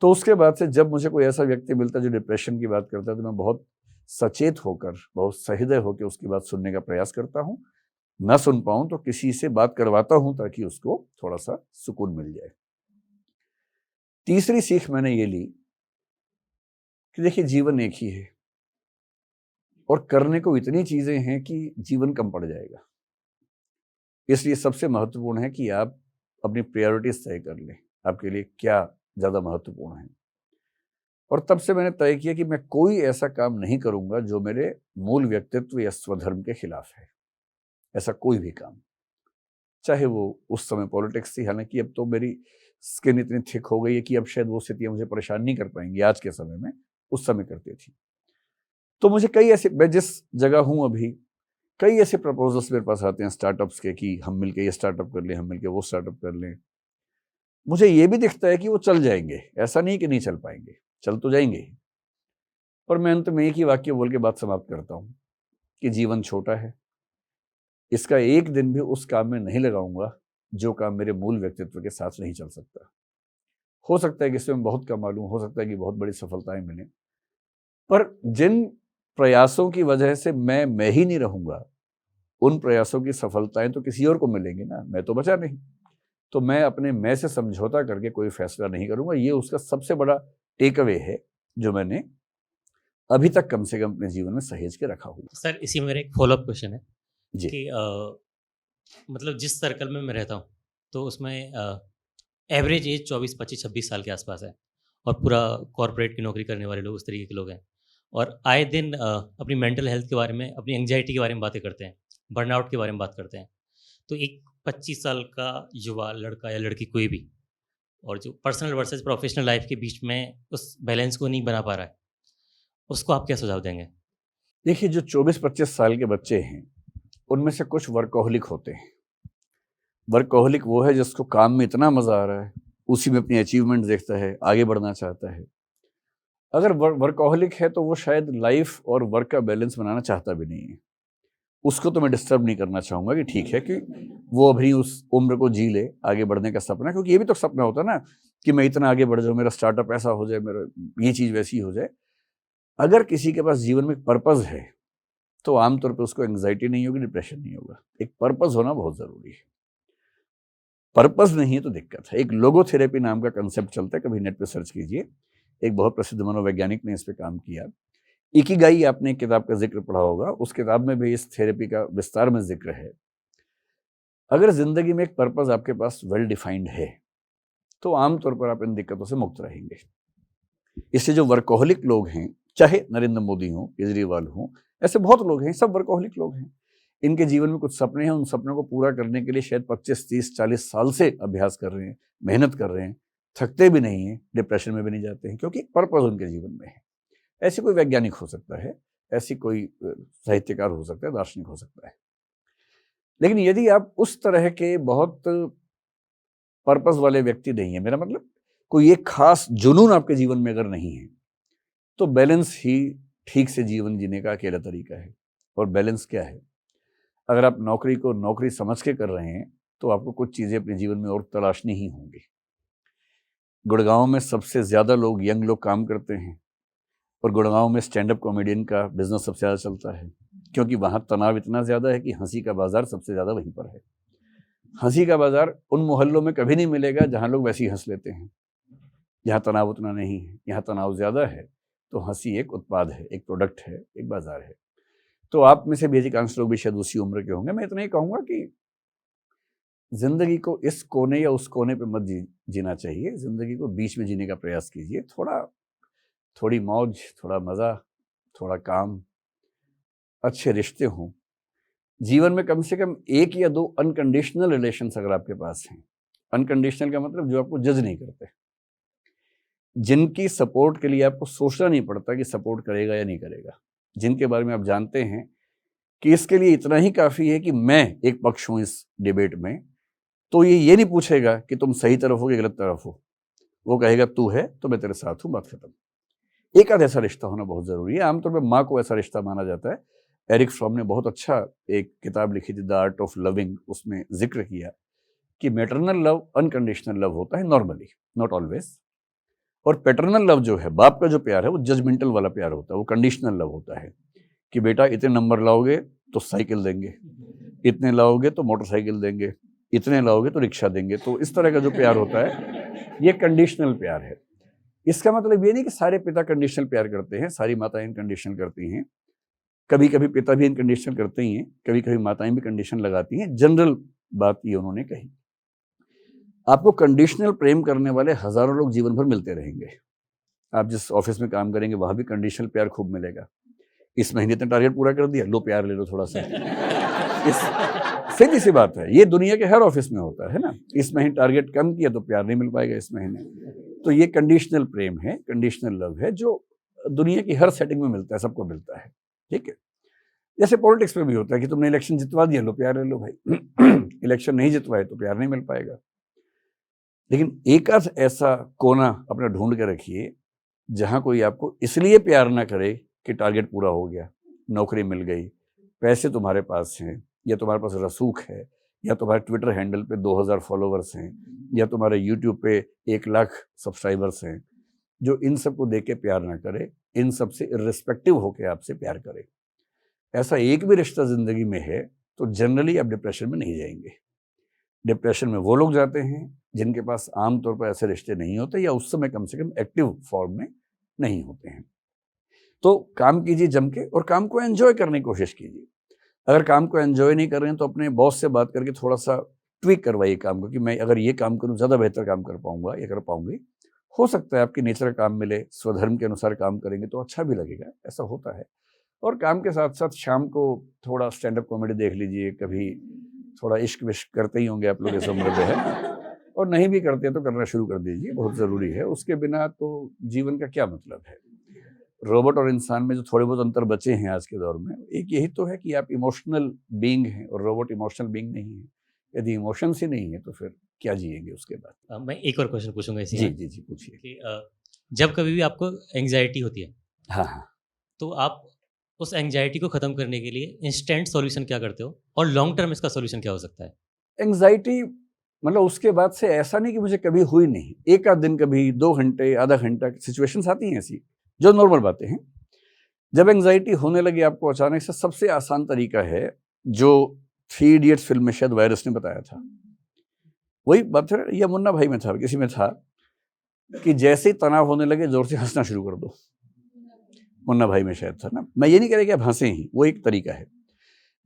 तो उसके बाद से जब मुझे कोई ऐसा व्यक्ति मिलता है जो डिप्रेशन की बात करता है तो मैं बहुत सचेत होकर, बहुत सहृदय होकर उसकी बात सुनने का प्रयास करता हूँ। ना सुन पाऊं तो किसी से बात करवाता हूं ताकि उसको थोड़ा सा सुकून मिल जाए। तीसरी सीख मैंने ये ली कि देखिए जीवन एक ही है और करने को इतनी चीजें हैं कि जीवन कम पड़ जाएगा। इसलिए सबसे महत्वपूर्ण है कि आप अपनी प्रायोरिटीज तय कर लें, आपके लिए क्या ज्यादा महत्वपूर्ण है। और तब से मैंने तय किया कि मैं कोई ऐसा काम नहीं करूंगा जो मेरे मूल व्यक्तित्व या स्वधर्म के खिलाफ है। ऐसा कोई भी काम, चाहे वो उस समय पॉलिटिक्स थी, हालांकि अब तो मेरी स्किन इतनी थिक हो गई है कि अब शायद वो स्थितियां मुझे परेशान नहीं कर पाएंगी आज के समय में, उस समय करती थी। तो मुझे कई ऐसे, मैं जिस जगह हूं अभी, कई ऐसे प्रपोजल्स मेरे पास आते हैं स्टार्टअप्स के कि हम मिलकर ये स्टार्टअप कर लें, हम मिलकर वो स्टार्टअप कर लें। मुझे ये भी दिखता है कि वो चल जाएंगे, ऐसा नहीं कि नहीं चल पाएंगे, चल तो जाएंगे ही। पर मैं अंत में एक ही वाक्य बोल के बात समाप्त करता हूं कि जीवन छोटा है, इसका एक दिन भी उस काम में नहीं लगाऊंगा जो काम मेरे मूल व्यक्तित्व के साथ नहीं चल सकता। हो सकता है कि इसमें बहुत कम मालूम, हो सकता है कि बहुत बड़ी सफलताएं मिलें, पर जिन प्रयासों की वजह से मैं ही नहीं रहूंगा, उन प्रयासों की सफलताएं तो किसी और को मिलेंगी ना, मैं तो बचा नहीं। तो मैं अपने मैं से समझौता करके कोई फैसला नहीं करूंगा। ये उसका सबसे बड़ा टेक अवे है जो मैंने अभी तक कम से कम अपने जीवन में सहेज के रखा हुआ। सर इसी में मेरा एक फॉलोअप क्वेश्चन है जी। कि मतलब जिस सर्कल में मैं रहता हूँ तो उसमें एवरेज एज 24, 25, 26 साल के आसपास है, और पूरा कॉर्पोरेट की नौकरी करने वाले लोग उस तरीके के लोग हैं, और आए दिन अपनी मेंटल हेल्थ के बारे में, अपनी एंग्जाइटी के बारे में बातें करते हैं, बर्नआउट के बारे में बात करते हैं। तो एक 25 साल का युवा लड़का या लड़की कोई भी, और जो पर्सनल वर्सेस प्रोफेशनल लाइफ के बीच में उस बैलेंस को नहीं बना पा रहा है, उसको आप क्या सुझाव देंगे? देखिए, जो 24-25 साल के बच्चे हैं उनमें से कुछ वर्कोहलिक होते हैं। वर्कोहलिक वो है जिसको काम में इतना मजा आ रहा है, उसी में अपनी अचीवमेंट देखता है, आगे बढ़ना चाहता है। अगर वर्कोहलिक है तो वो शायद लाइफ और वर्क का बैलेंस बनाना चाहता भी नहीं है। उसको तो मैं डिस्टर्ब नहीं करना चाहूंगा कि ठीक है कि वो अभी उस उम्र को जी ले, आगे बढ़ने का सपना, क्योंकि ये भी तो सपना होता है ना कि मैं इतना आगे बढ़ जाऊं, मेरा स्टार्टअप ऐसा हो जाए, मेरा ये चीज वैसी हो जाए। अगर किसी के पास जीवन में पर्पज है तो आमतौर पर उसको एंग्जाइटी नहीं होगी, डिप्रेशन नहीं होगा। एक पर्पज होना बहुत जरूरी है। पर्पज नहीं है तो दिक्कत है। एक लोगोथेरेपी नाम का कंसेप्ट चलता है, कभी नेट पे सर्च कीजिए, एक बहुत प्रसिद्ध मनोवैज्ञानिक ने इस पे काम किया। इकिगाई आपने एक किताब का जिक्र पढ़ा होगा, उस किताब में भी इस थेरेपी का विस्तार में जिक्र है। अगर जिंदगी में एक पर्पज आपके पास वेल डिफाइंड है तो आमतौर पर आप इन दिक्कतों से मुक्त रहेंगे। इससे जो वर्कोहलिक लोग हैं, चाहे नरेंद्र मोदी हो, केजरीवाल हो, ऐसे बहुत लोग हैं, सब वर्कोहलिक लोग हैं। इनके जीवन में कुछ सपने हैं, उन सपनों को पूरा करने के लिए शायद 25, 30, 40 साल से अभ्यास कर रहे हैं, मेहनत कर रहे हैं, थकते भी नहीं हैं, डिप्रेशन में भी नहीं जाते हैं, क्योंकि पर्पज उनके जीवन में है। ऐसे कोई वैज्ञानिक हो सकता है, ऐसी कोई साहित्यकार हो सकता है, दार्शनिक हो सकता है। लेकिन यदि आप उस तरह के बहुत पर्पज वाले व्यक्ति नहीं है, मेरा मतलब कोई एक खास जुनून आपके जीवन में अगर नहीं है, तो बैलेंस ही ठीक से जीवन जीने का अकेला तरीका है। और बैलेंस क्या है? अगर आप नौकरी को नौकरी समझ के कर रहे हैं तो आपको कुछ चीजें अपने जीवन में और तलाशनी ही होंगी। गुड़गांव में सबसे ज्यादा लोग, यंग लोग काम करते हैं, और गुड़गांव में स्टैंड अप कॉमेडियन का बिजनेस सबसे ज्यादा चलता है, क्योंकि वहां तनाव इतना ज्यादा है कि हंसी का बाजार सबसे ज्यादा वहीं पर है। हंसी का बाजार उन मोहल्लों में कभी नहीं मिलेगा जहां लोग वैसे ही हंस लेते हैं, जहां तनाव उतना नहीं है। यहाँ तनाव ज्यादा है, तो हंसी एक उत्पाद है, एक प्रोडक्ट है, एक बाजार है। तो आप में से भी अधिकांश लोग भी शायद उसी उम्र के होंगे। मैं इतना ही कहूंगा कि जिंदगी को इस कोने या उस कोने पे मत जीना चाहिए, जिंदगी को बीच में जीने का प्रयास कीजिए। थोड़ी मौज, थोड़ा मजा, थोड़ा काम, अच्छे रिश्ते हों जीवन में। कम से कम 1 या 2 अनकंडीशनल रिलेशंस अगर आपके पास हैं, अनकंडीशनल का मतलब जो आपको जज नहीं करते, जिनकी सपोर्ट के लिए आपको सोचना नहीं पड़ता कि सपोर्ट करेगा या नहीं करेगा, जिनके बारे में आप जानते हैं कि इसके लिए इतना ही काफी है कि मैं एक पक्ष हूं इस डिबेट में, तो ये नहीं पूछेगा कि तुम सही तरफ हो कि गलत तरफ हो, वो कहेगा तू है तो मैं तेरे साथ हूं, बात खत्म। एक आध ऐसा रिश्ता होना बहुत ज़रूरी है। आमतौर पर माँ को ऐसा रिश्ता माना जाता है। एरिक फ्रॉम ने बहुत अच्छा एक किताब लिखी थी, द आर्ट ऑफ लविंग, उसमें जिक्र किया कि मैटरनल लव अनकंडीशनल लव होता है नॉर्मली, नॉट ऑलवेज, और पैटर्नल लव जो है, बाप का जो प्यार है, वो जजमेंटल वाला प्यार होता है, वो कंडीशनल लव होता है कि बेटा इतने नंबर लाओगे तो साइकिल देंगे, इतने लाओगे तो मोटरसाइकिल देंगे, इतने लाओगे तो रिक्शा देंगे। तो इस तरह का जो प्यार होता है ये कंडीशनल प्यार है। इसका मतलब ये नहीं कि सारे पिता कंडीशनल प्यार करते हैं, सारी माताएं इनकंडीशनल करती हैं, कभी कभी पिता भी इनकंडीशनल करते ही हैं, कभी कभी माताएं भी कंडीशन लगाती हैं। जनरल बात ये उन्होंने कही। आपको कंडीशनल प्रेम करने वाले हजारों लोग जीवन भर मिलते रहेंगे। आप जिस ऑफिस में काम करेंगे वहां भी कंडीशनल प्यार खूब मिलेगा। इस महीने इतना टारगेट पूरा कर दिया, लो प्यार ले लो थोड़ा सा। सीधी सी बात है, ये दुनिया के हर ऑफिस में होता है ना। इस महीने टारगेट कम किया तो प्यार नहीं मिल पाएगा इस महीने। तो ये कंडीशनल प्रेम है, कंडीशनल लव है, जो दुनिया की हर सेटिंग में मिलता है, सबको मिलता है, ठीक है। जैसे पॉलिटिक्स में भी होता है कि तुमने इलेक्शन जितवा दिया, लो प्यार ले लो भाई। इलेक्शन नहीं जितवाए तो प्यार नहीं मिल पाएगा। लेकिन एक आध ऐसा कोना अपना ढूंढ के रखिए जहां कोई आपको इसलिए प्यार ना करे कि टारगेट पूरा हो गया, नौकरी मिल गई, पैसे तुम्हारे पास हैं, या तुम्हारे पास रसूख है, या तुम्हारे ट्विटर हैंडल पे 2000 फॉलोवर्स हैं, या तुम्हारे यूट्यूब पे 1 लाख सब्सक्राइबर्स हैं, जो इन सब को देख के प्यार ना करे, इन सब से इर्रिस्पेक्टिव होकर आपसे प्यार करे। ऐसा एक भी रिश्ता जिंदगी में है तो जनरली आप डिप्रेशन में नहीं जाएंगे। डिप्रेशन में वो लोग जाते हैं जिनके पास आमतौर पर ऐसे रिश्ते नहीं होते, या उस समय कम से कम एक्टिव फॉर्म में नहीं होते हैं। तो काम कीजिए जम के, और काम को एंजॉय करने की कोशिश कीजिए। अगर काम को एंजॉय नहीं कर रहे हैं तो अपने बॉस से बात करके थोड़ा सा ट्विक करवाइए काम को कि मैं अगर ये काम करूँ ज़्यादा बेहतर काम कर पाऊंगा या कर पाऊंगी। हो सकता है आपकी नेचर का काम मिले, स्वधर्म के अनुसार काम करेंगे तो अच्छा भी लगेगा, ऐसा होता है। और काम के साथ साथ शाम को थोड़ा स्टैंड अप कॉमेडी देख लीजिए, कभी थोड़ा इश्क विश्क करते ही होंगे आप लोग इस उम्र में, है, और नहीं भी करते तो करना शुरू कर दीजिए, बहुत ज़रूरी है। उसके बिना तो जीवन का क्या मतलब है। रोबोट और इंसान में जो थोड़े बहुत अंतर बचे हैं आज के दौर में, एक यही तो है कि आप इमोशनल बीइंग हैं और रोबोट इमोशनल बीइंग नहीं है। यदि इमोशंस ही नहीं है तो फिर क्या जिएंगे उसके बाद। मैं एक और क्वेश्चन पूछूंगा इसी जी में जी जी पूछिए। कि जब कभी भी आपको एंग्जाइटी होती है, हाँ हाँ, तो आप उस एंग्जाइटी को ख़त्म करने के लिए इंस्टेंट सॉल्यूशन क्या करते हो, और लॉन्ग टर्म इसका सॉल्यूशन क्या हो सकता है? एंग्जाइटी मतलब उसके बाद से ऐसा नहीं कि मुझे कभी हुई नहीं, एक आध दिन कभी 2 घंटे आधा घंटा सिचुएशंस आती हैं ऐसी जो नॉर्मल बातें हैं। जब एंग्जाइटी होने लगी आपको अचानक से, सबसे आसान तरीका है जो 3 इडियट्स फिल्म में शायद वायरस ने बताया था, वही बात है, या मुन्ना भाई में था, किसी में था, कि जैसे ही तनाव होने लगे जोर से हंसना शुरू कर दो। मुन्ना भाई में शायद था ना। मैं ये नहीं कह रहा कि आप हंसें ही, वो एक तरीका है।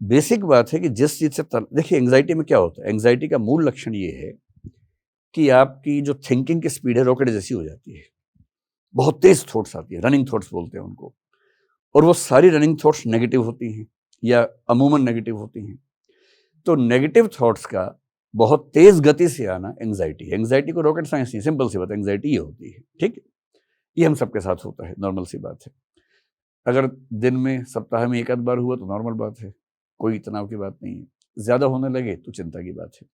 बेसिक बात है कि जिस चीज से देखिए एंग्जाइटी में क्या होता है, एंग्जाइटी का मूल लक्षण ये है कि आपकी जो थिंकिंग की स्पीड है रॉकेट जैसी हो जाती है, बहुत तेज थॉट्स आती है, रनिंग थॉट्स बोलते हैं उनको, और वो सारी रनिंग थॉट्स नेगेटिव होती हैं या अमूमन नेगेटिव होती हैं। तो नेगेटिव थॉट्स का बहुत तेज गति से आना एंग्जाइटी है। एंग्जाइटी को रॉकेट साइंस नहीं, सिंपल सी बात, एंग्जाइटी ये होती है, ठीक है। ये हम सबके साथ होता है, नॉर्मल सी बात है। अगर दिन में सप्ताह में 1 आध बार हुआ तो नॉर्मल बात है, कोई तनाव की बात नहीं है। ज़्यादा होने लगे तो चिंता की बात है।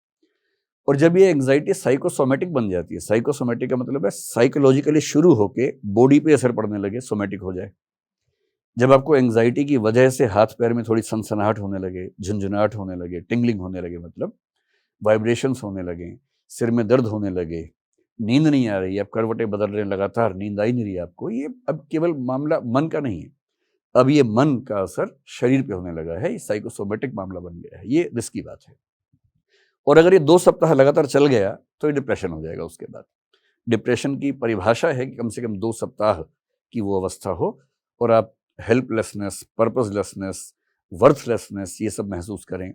और जब ये एंग्जाइटी साइकोसोमेटिक बन जाती है, साइकोसोमेटिक का मतलब है साइकोलॉजिकली शुरू होके बॉडी पे असर पड़ने लगे, सोमेटिक हो जाए। जब आपको एंग्जाइटी की वजह से हाथ पैर में थोड़ी सनसनाहट होने लगे, झुंझुनाहट होने लगे, टिंगलिंग होने लगे, मतलब वाइब्रेशंस होने लगे, सिर में दर्द होने लगे, नींद नहीं आ रही, आप करवटें बदल रहे हैं लगातार, नींद आई नहीं रही आपको, ये अब केवल मामला मन का नहीं है, अब ये मन का असर शरीर पे होने लगा है, ये साइकोसोमेटिक मामला बन गया है, ये रिस्की बात है। और अगर ये 2 सप्ताह लगातार चल गया तो ये डिप्रेशन हो जाएगा। उसके बाद डिप्रेशन की परिभाषा है कि कम से कम 2 सप्ताह की वो अवस्था हो और आप हेल्पलेसनेस, पर्पसलेसनेस, वर्थलेसनेस ये सब महसूस करें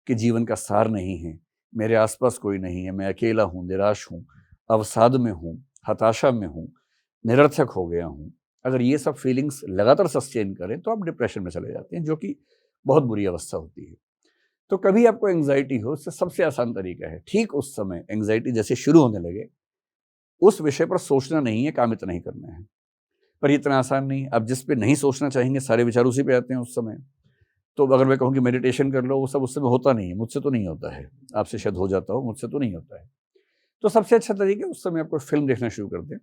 कि जीवन का सार नहीं है, मेरे आसपास कोई नहीं है, मैं अकेला हूँ, निराश हूँ, अवसाद में हूँ, हताशा में हूँ, निरर्थक हो गया हूँ। अगर ये सब फीलिंग्स लगातार सस्टेन करें तो आप डिप्रेशन में चले जाते हैं, जो कि बहुत बुरी अवस्था होती है। तो कभी आपको एंग्जाइटी हो, इससे सबसे आसान तरीका है, ठीक उस समय एंग्जाइटी जैसे शुरू होने लगे उस विषय पर सोचना नहीं है, काम इतना ही करना है। पर इतना आसान नहीं, आप जिस पे नहीं सोचना चाहेंगे सारे विचार उसी पे आते हैं उस समय। तो अगर मैं कहूँ कि मेडिटेशन कर लो, वो सब उस समय होता नहीं है, मुझसे तो नहीं होता है, आपसे शायद हो जाता हो, मुझसे तो नहीं होता है। तो सबसे अच्छा तरीका उस समय आपको फिल्म देखना शुरू कर दें,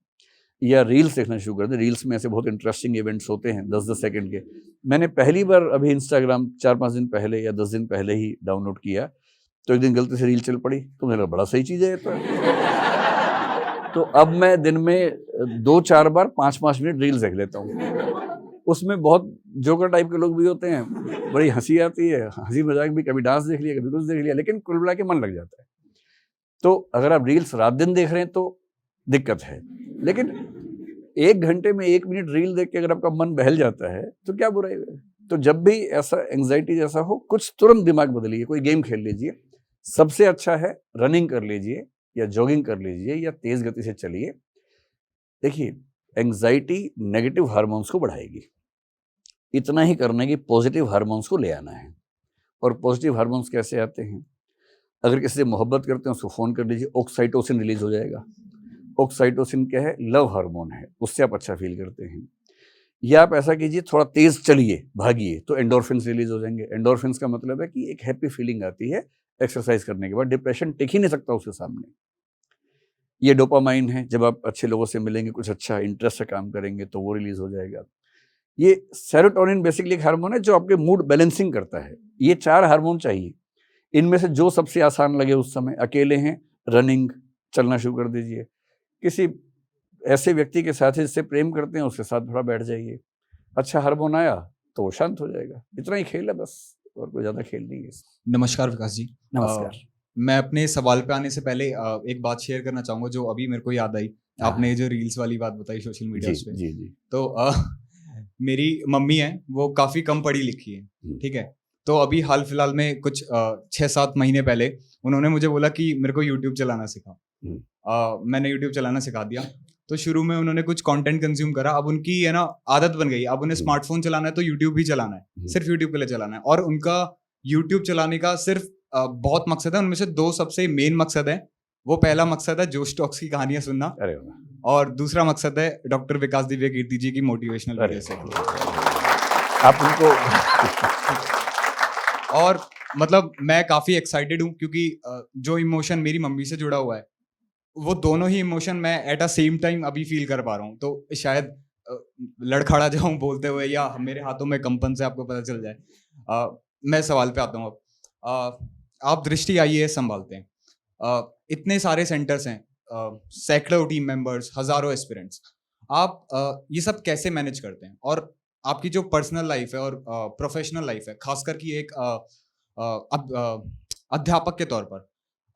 या रील्स देखना शुरू कर दें। रील्स में ऐसे बहुत इंटरेस्टिंग इवेंट्स होते हैं 10-10 सेकंड के। मैंने पहली बार अभी इंस्टाग्राम 4-5 दिन पहले या 10 दिन पहले ही डाउनलोड किया, तो एक दिन गलती से रील चल पड़ी, तो मुझे लगा बड़ा सही चीज़ है ये तो अब मैं दिन में 2-4 बार 5-5 मिनट रील्स देख लेता हूँ। उसमें बहुत जोकर टाइप के लोग भी होते हैं, बड़ी हंसी आती है, हंसी मजाक भी, कभी डांस देख लिया, कभी कुछ देख लिया, लेकिन कुल मिला के मन लग जाता है। तो अगर आप रील्स रात दिन देख रहे हैं तो दिक्कत है, लेकिन 1 घंटे में 1 मिनट रील देख के अगर आपका मन बहल जाता है तो क्या बुराई है। तो जब भी ऐसा एंग्जाइटी जैसा हो, कुछ तुरंत दिमाग बदलिए, कोई गेम खेल लीजिए। सबसे अच्छा है रनिंग कर लीजिए या जॉगिंग कर लीजिए या तेज गति से चलिए। देखिए, एंग्जाइटी नेगेटिव हार्मोन्स को बढ़ाएगी। इतना ही करना है कि पॉजिटिव हार्मोन्स को ले आना है। और पॉजिटिव हार्मोन्स कैसे आते हैं? अगर किसी से मोहब्बत करते हैं उसको फ़ोन कर लीजिए, ऑक्साइटोसिन रिलीज हो जाएगा। ऑक्साइटोसिन क्या है? लव हार्मोन है, उससे आप अच्छा फील करते हैं। या आप ऐसा कीजिए, थोड़ा तेज चलिए, भागिए, तो एंडोर्फिन्स रिलीज हो जाएंगे। एंडोर्फिन्स का मतलब है कि एक हैप्पी फीलिंग आती है एक्सरसाइज करने के बाद। डिप्रेशन टिक ही नहीं सकता उसके सामने। ये डोपामाइन है, जब आप अच्छे लोगों से मिलेंगे, कुछ अच्छा इंटरेस्ट से काम करेंगे तो वो रिलीज हो जाएगा। ये सेरोटोनिन बेसिकली एक हार्मोन है जो आपके मूड बैलेंसिंग करता है। ये 4 हार्मोन चाहिए। इनमें से जो सबसे आसान लगे उस समय, अकेले हैं, रनिंग, चलना शुरू कर दीजिए। किसी ऐसे व्यक्ति के साथ जिससे प्रेम करते हैं उसके साथ थोड़ा बैठ जाइए। अच्छा हार्मोन आया तो वो शांत हो जाएगा। इतना ही खेल है बस, और कोई ज़्यादा खेल नहीं है। नमस्कार विकास जी। नमस्कार। मैं अपने सवाल पे आने से पहले एक बात शेयर करना चाहूँगा जो अभी मेरे को याद आई। आपने जो रील्स वाली बात बताई सोशल मीडिया पे, जी जी। तो मेरी मम्मी है, वो काफ़ी कम पढ़ी लिखी है, ठीक है। तो अभी हाल फिलहाल में कुछ 6-7 महीने पहले उन्होंने मुझे बोला कि मेरे को यूट्यूब चलाना सिखा। मैंने यूट्यूब चलाना सिखा दिया। तो शुरू में उन्होंने कुछ कंटेंट कंज्यूम करा, अब उनकी है ना आदत बन गई। अब उन्हें स्मार्टफोन चलाना है तो यूट्यूब भी चलाना है, सिर्फ यूट्यूब के लिए चलाना है। और उनका यूट्यूब चलाने का सिर्फ बहुत मकसद है, उनमें से 2 सबसे मेन मकसद है। वो पहला मकसद है जोश टॉक्स की कहानियां सुनना, अरे और दूसरा मकसद है डॉक्टर विकास दिव्य कीर्ति जी की मोटिवेशनल वीडियो से। आप उनको और मतलब मैं काफ़ी एक्साइटेड हूँ क्योंकि जो इमोशन मेरी मम्मी से जुड़ा हुआ है, वो दोनों ही इमोशन मैं एट अ सेम टाइम अभी फील कर पा रहा हूँ। तो शायद लड़खड़ा जाऊँ बोलते हुए, या मेरे हाथों में कंपन से आपको पता चल जाए। मैं सवाल पे आता हूँ अब। आप दृष्टि IAS संभालते हैं, इतने सारे सेंटर्स हैं, सैकड़ों टीम मेंबर्स, हज़ारों एस्पिरेंट्स। आप ये सब कैसे मैनेज करते हैं? और आपकी जो पर्सनल लाइफ है और प्रोफेशनल लाइफ है, खासकर कि एक अध्यापक के तौर पर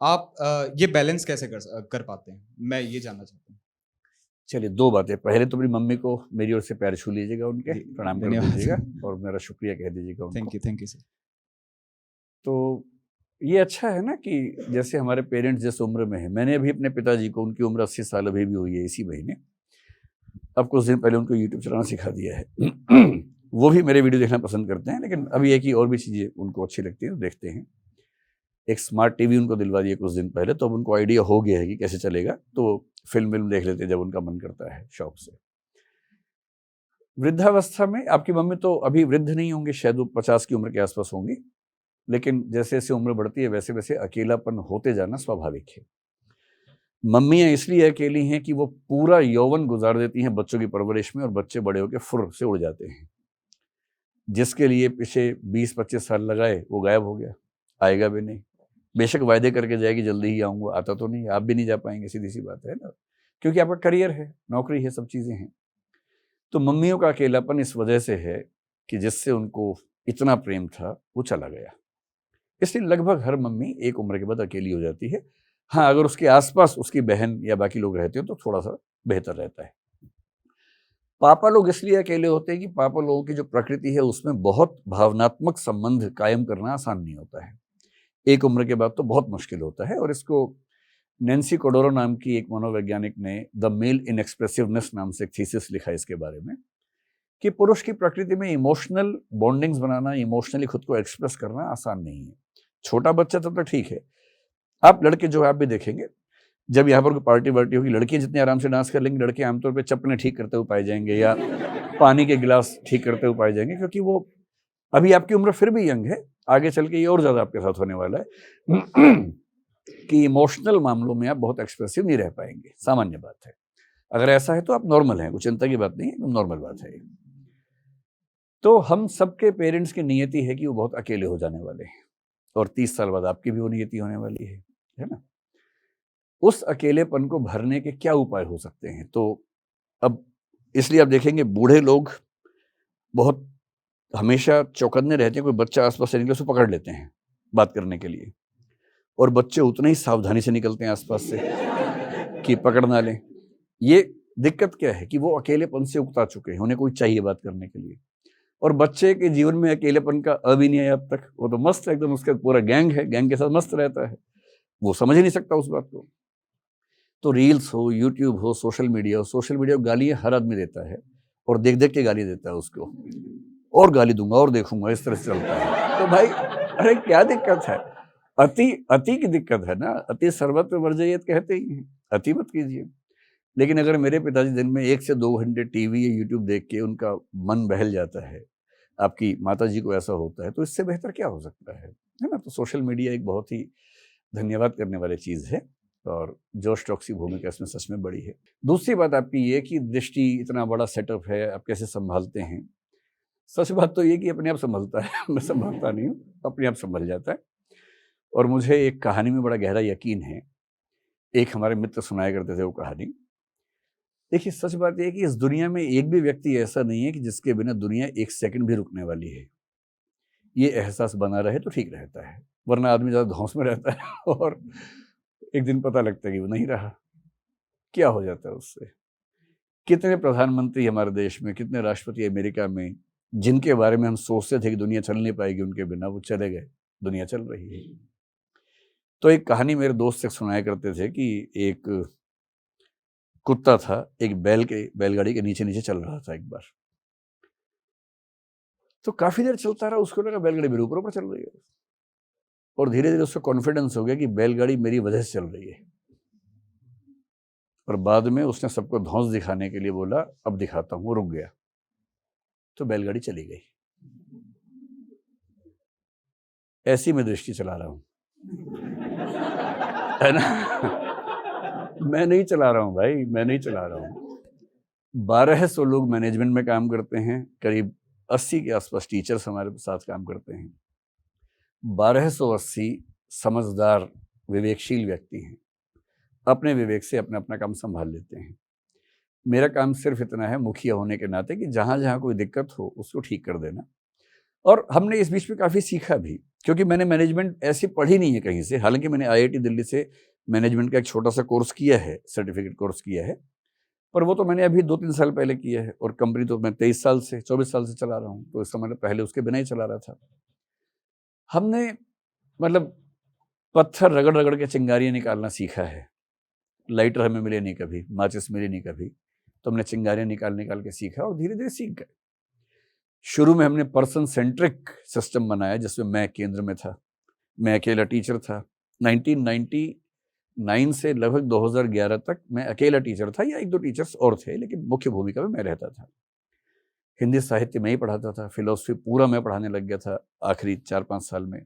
आप ये बैलेंस कैसे कर पाते हैं? मैं ये जानना चाहता हूँ। चलिए, 2 बातें। पहले तो मेरी मम्मी को मेरी ओर से पैर छू लीजिएगा, उनके प्रणाम कर दीजिएगा और मेरा शुक्रिया कह दीजिएगा उनको। Thank you sir. तो ये अच्छा है ना कि जैसे हमारे पेरेंट्स जिस उम्र में है, मैंने अभी अपने पिताजी को, उनकी उम्र 80 साल अभी भी हुई है इसी महीने, अब कुछ दिन पहले उनको यूट्यूब चलाना सिखा दिया है। वो भी मेरे वीडियो देखना पसंद करते हैं, लेकिन अभी एक ही और भी चीज़ें उनको अच्छी लगती हैं, देखते हैं। एक स्मार्ट टीवी उनको दिलवा दिया कुछ दिन पहले, तो अब उनको आइडिया हो गया है कि कैसे चलेगा, तो फिल्म देख लेते हैं जब उनका मन करता है शौक से। वृद्धावस्था में आपकी मम्मी तो अभी वृद्ध नहीं होंगे, शायद वो 50 की उम्र के आसपास होंगी, लेकिन जैसे जैसे उम्र बढ़ती है वैसे वैसे अकेलापन होते जाना स्वाभाविक है। मम्मियाँ इसलिए अकेली हैं कि वो पूरा यौवन गुजार देती हैं बच्चों की परवरिश में, और बच्चे बड़े होकर फुर्र से उड़ जाते हैं। जिसके लिए पीछे 20-25 साल लगाए वो गायब हो गया, आएगा भी नहीं। बेशक वायदे करके जाएगी जल्दी ही आऊँगा, आता तो नहीं, आप भी नहीं जा पाएंगे, सीधी सी बात है ना, क्योंकि आपका करियर है, नौकरी है, सब चीज़ें हैं। तो मम्मियों का अकेलापन इस वजह से है कि जिससे उनको इतना प्रेम था वो चला गया। इसलिए लगभग हर मम्मी एक उम्र के बाद अकेली हो जाती है। हाँ, अगर उसके आसपास उसकी बहन या बाकी लोग रहते हो तो थोड़ा सा बेहतर रहता है। पापा लोग इसलिए अकेले होते हैं कि पापा लोगों की जो प्रकृति है उसमें बहुत भावनात्मक संबंध कायम करना आसान नहीं होता है। एक उम्र के बाद तो बहुत मुश्किल होता है, और इसको नैन्सी कोडोरो नाम की एक मनोवैज्ञानिक ने द मेल इनएक्सप्रेसिवनेस नाम से एक थीसिस लिखा इसके बारे में, कि पुरुष की प्रकृति में इमोशनल बॉन्डिंग्स बनाना, इमोशनली खुद को एक्सप्रेस करना आसान नहीं है। छोटा बच्चा तब तो ठीक है, आप लड़के जो है आप भी देखेंगे, जब यहाँ पर कोई पार्टी वार्टी होगी, लड़कियाँ जितने आराम से डांस कर लेंगी, लड़के आमतौर पे चप्पलें ठीक करते हुए पाए जाएंगे या पानी के गिलास ठीक करते हुए पाए जाएंगे, क्योंकि वो अभी आपकी उम्र फिर भी यंग है, आगे चल के ये और ज़्यादा आपके साथ होने वाला है कि इमोशनल मामलों में आप बहुत एक्सप्रेसिव नहीं रह पाएंगे, सामान्य बात है। अगर ऐसा है तो आप नॉर्मल हैं, कुछ चिंता की बात नहीं है, एकदम नॉर्मल बात है ये। तो हम सबके पेरेंट्स की नियति है कि वो बहुत अकेले हो जाने वाले हैं, और 30 साल बाद आपकी भी वो नियति होने वाली है ना। उस अकेलेपन को भरने के क्या उपाय हो सकते हैं? तो अब इसलिए आप देखेंगे बूढ़े लोग बहुत हमेशा चौकन्ने रहते हैं, कोई बच्चा आसपास से निकले उसको पकड़ लेते हैं बात करने के लिए, और बच्चे उतने ही सावधानी से निकलते हैं आसपास से कि पकड़ ना लें। ये दिक्कत क्या है कि वो अकेलेपन से उकता चुके हैं, उन्हें कोई चाहिए बात करने के लिए। और बच्चे के जीवन में अकेलेपन का भी नहीं है अब तक, वो तो मस्त है एकदम, उसका पूरा गैंग है, गैंग के साथ मस्त रहता है, वो समझ ही नहीं सकता उस बात को। तो रील्स हो, यूट्यूब हो, सोशल मीडिया गालियाँ हर आदमी देता है, और देख देख के गाली देता है उसको, और गाली दूंगा और देखूंगा, इस तरह से चलता है। तो भाई अरे क्या दिक्कत है? अति की दिक्कत है ना, अति सर्वत्र वर्जयेत कहते ही हैं, अति मत कीजिए। लेकिन अगर मेरे पिताजी दिन में 1 से 2 घंटे टीवी या यूट्यूब देख के उनका मन बहल जाता है, आपकी माताजी को ऐसा होता है, तो इससे बेहतर क्या हो सकता है ना। तो सोशल मीडिया एक बहुत ही धन्यवाद करने वाली चीज़ है, और जॉर्ज टॉक्स की भूमिका इसमें सच में बड़ी है। दूसरी बात आपकी ये कि दृष्टि इतना बड़ा सेटअप है, आप कैसे संभालते हैं? सच बात तो ये कि अपने आप संभलता है, मैं संभालता नहीं हूँ, अपने आप संभल जाता है। और मुझे एक कहानी में बड़ा गहरा यकीन है, एक हमारे मित्र सुनाया करते थे वो कहानी। देखिए सच बात यह है कि इस दुनिया में एक भी व्यक्ति ऐसा नहीं है कि जिसके बिना दुनिया 1 सेकंड भी रुकने वाली है। ये एहसास बना रहे तो ठीक रहता है, वरना आदमी ज़्यादा धौंस में रहता है और एक दिन पता लगता है कि वो नहीं रहा। क्या हो जाता है उससे? कितने प्रधानमंत्री हमारे देश में, कितने राष्ट्रपति अमेरिका में, जिनके बारे में हम सोचते थे कि दुनिया चल नहीं पाएगी उनके बिना, वो चले गए, दुनिया चल रही है। तो एक कहानी मेरे दोस्त से सुनाया करते थे कि एक कुत्ता था, एक बैलगाड़ी के नीचे नीचे चल रहा था एक बार। तो काफी देर चलता रहा, उसको लगा बैलगाड़ी मेरे ऊपर चल रही है, और धीरे धीरे उसको कॉन्फिडेंस हो गया कि बैलगाड़ी मेरी वजह से चल रही है। और बाद में उसने सबको धौंस दिखाने के लिए बोला अब दिखाता हूँ, रुक गया, तो बैलगाड़ी चली गई। ऐसी मैं दृष्टि चला रहा हूँ, है ना। मैं नहीं चला रहा हूँ भाई, मैं नहीं चला रहा हूँ। 1200 लोग मैनेजमेंट में काम करते हैं, करीब 80 के आसपास टीचर्स हमारे साथ काम करते हैं। 1280 समझदार विवेकशील व्यक्ति हैं, अपने विवेक से अपना अपना काम संभाल लेते हैं। मेरा काम सिर्फ इतना है मुखिया होने के नाते कि जहाँ जहाँ कोई दिक्कत हो उसको ठीक कर देना। और हमने इस बीच में काफ़ी सीखा भी, क्योंकि मैंने मैनेजमेंट ऐसी पढ़ी नहीं है कहीं से। हालांकि मैंने IIT दिल्ली से मैनेजमेंट का एक छोटा सा कोर्स किया है, सर्टिफिकेट कोर्स किया है, पर वो तो मैंने अभी 2-3 साल पहले किया है, और कंपनी तो मैं 24 साल से चला रहा हूँ, तो इसका मतलब पहले उसके बिना ही चला रहा था। हमने मतलब पत्थर रगड़ रगड़ के चिंगारियाँ निकालना सीखा है। लाइटर हमें मिले नहीं कभी, माचिस मिले नहीं कभी, तो हमने चिंगारियाँ निकाल के सीखा और धीरे धीरे सीख गए। शुरू में हमने पर्सन सेंट्रिक सिस्टम बनाया जिसमें मैं केंद्र में था, मैं अकेला टीचर था। 1999 से लगभग 2011 तक मैं अकेला टीचर था, या 1-2 टीचर्स और थे, लेकिन मुख्य भूमिका में मैं रहता था। हिंदी साहित्य में ही पढ़ाता था, फिलोसफी पूरा मैं पढ़ाने लग गया था आखिरी 4-5 साल में,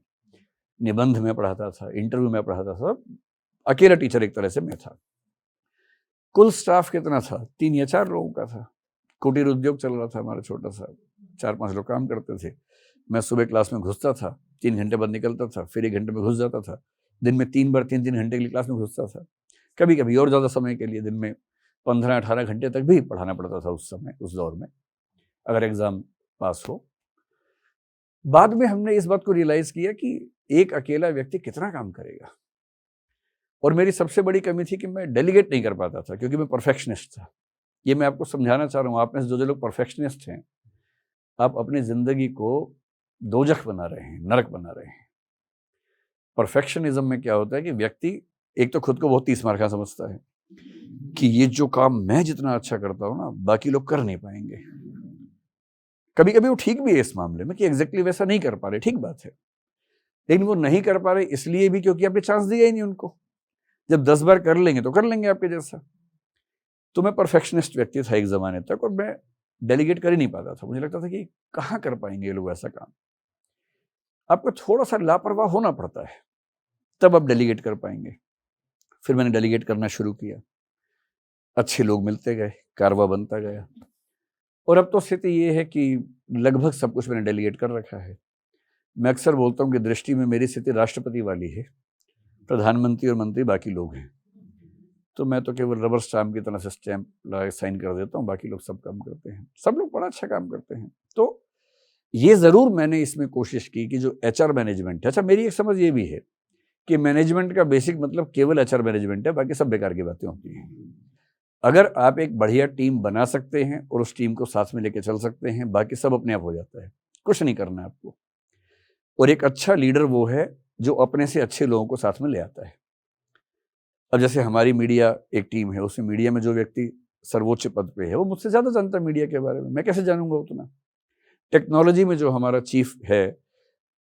निबंध में पढ़ाता था, इंटरव्यू में पढ़ाता था, अकेला टीचर एक तरह से मैं था। कुल स्टाफ कितना था? 3 या 4 लोगों का था। कुटीर उद्योग चल रहा था हमारा छोटा सा, 4-5 लोग काम करते थे। मैं सुबह क्लास में घुसता था, 3 घंटे बाद निकलता था, फिर 1 घंटे में घुस जाता था। दिन में 3 बार 3-3 घंटे के लिए क्लास में घुसता था, कभी कभी और ज़्यादा समय के लिए, दिन में 15-18 घंटे तक भी पढ़ाना पड़ता था उस समय, उस दौर में, अगर एग्ज़ाम पास हो। बाद में हमने इस बात को रियलाइज़ किया कि एक अकेला व्यक्ति कितना काम करेगा, और मेरी सबसे बड़ी कमी थी कि मैं डेलीगेट नहीं कर पाता था, क्योंकि मैं परफेक्शनिस्ट था। ये मैं आपको समझाना चाह रहा हूँ, आप में से जो लोग परफेक्शनिस्ट हैं, आप अपनी ज़िंदगी को दोजख बना रहे हैं, नरक बना रहे हैं। परफेक्शनिज्म में क्या होता है कि व्यक्ति एक तो खुद को बहुत 30 मार्का समझता है कि ये जो काम मैं जितना अच्छा करता हूँ ना, बाकी लोग कर नहीं पाएंगे। कभी कभी वो ठीक भी है इस मामले में कि एग्जैक्टली वैसा नहीं कर पा रहे, ठीक बात है, लेकिन वो नहीं कर पा रहे इसलिए भी क्योंकि आपने चांस दिया ही नहीं उनको। जब 10 बार कर लेंगे तो कर लेंगे आपके जैसा। तो मैं परफेक्शनिस्ट व्यक्ति था एक ज़माने तक, और मैं डेलीगेट कर ही नहीं पाता था। मुझे लगता था कि कहाँ कर पाएंगे ये लोग ऐसा काम। आपको थोड़ा सा लापरवाह होना पड़ता है, तब आप डेलीगेट कर पाएंगे। फिर मैंने डेलीगेट करना शुरू किया। अच्छे लोग मिलते गए, कारवा बनता गया, और अब तो स्थिति ये है कि लगभग सब कुछ मैंने डेलीगेट कर रखा है। मैं अक्सर बोलता हूँ कि दृष्टि में मेरी स्थिति राष्ट्रपति वाली है, प्रधानमंत्री और मंत्री बाकी लोग हैं, तो मैं तो केवल रबर स्टाम्प की तरह से स्टैंप लगा के साइन कर देता हूँ, बाकी लोग सब काम करते हैं, सब लोग बड़ा अच्छा काम करते हैं। तो ये ज़रूर मैंने इसमें कोशिश की कि जो HR मैनेजमेंट है, अच्छा मेरी एक समझ ये भी है कि मैनेजमेंट का बेसिक मतलब केवल HR मैनेजमेंट है, बाकी सब बेकार की बातें होती हैं। अगर आप एक बढ़िया टीम बना सकते हैं और उस टीम को साथ में लेके चल सकते हैं, बाकी सब अपने आप हो जाता है, कुछ नहीं करना है आपको। और एक अच्छा लीडर वो है जो अपने से अच्छे लोगों को साथ में ले आता है। अब जैसे हमारी मीडिया एक टीम है, उसमें मीडिया में जो व्यक्ति सर्वोच्च पद पे है वो मुझसे ज़्यादा जानता है मीडिया के बारे में, मैं कैसे जानूंगा उतना। टेक्नोलॉजी में जो हमारा चीफ है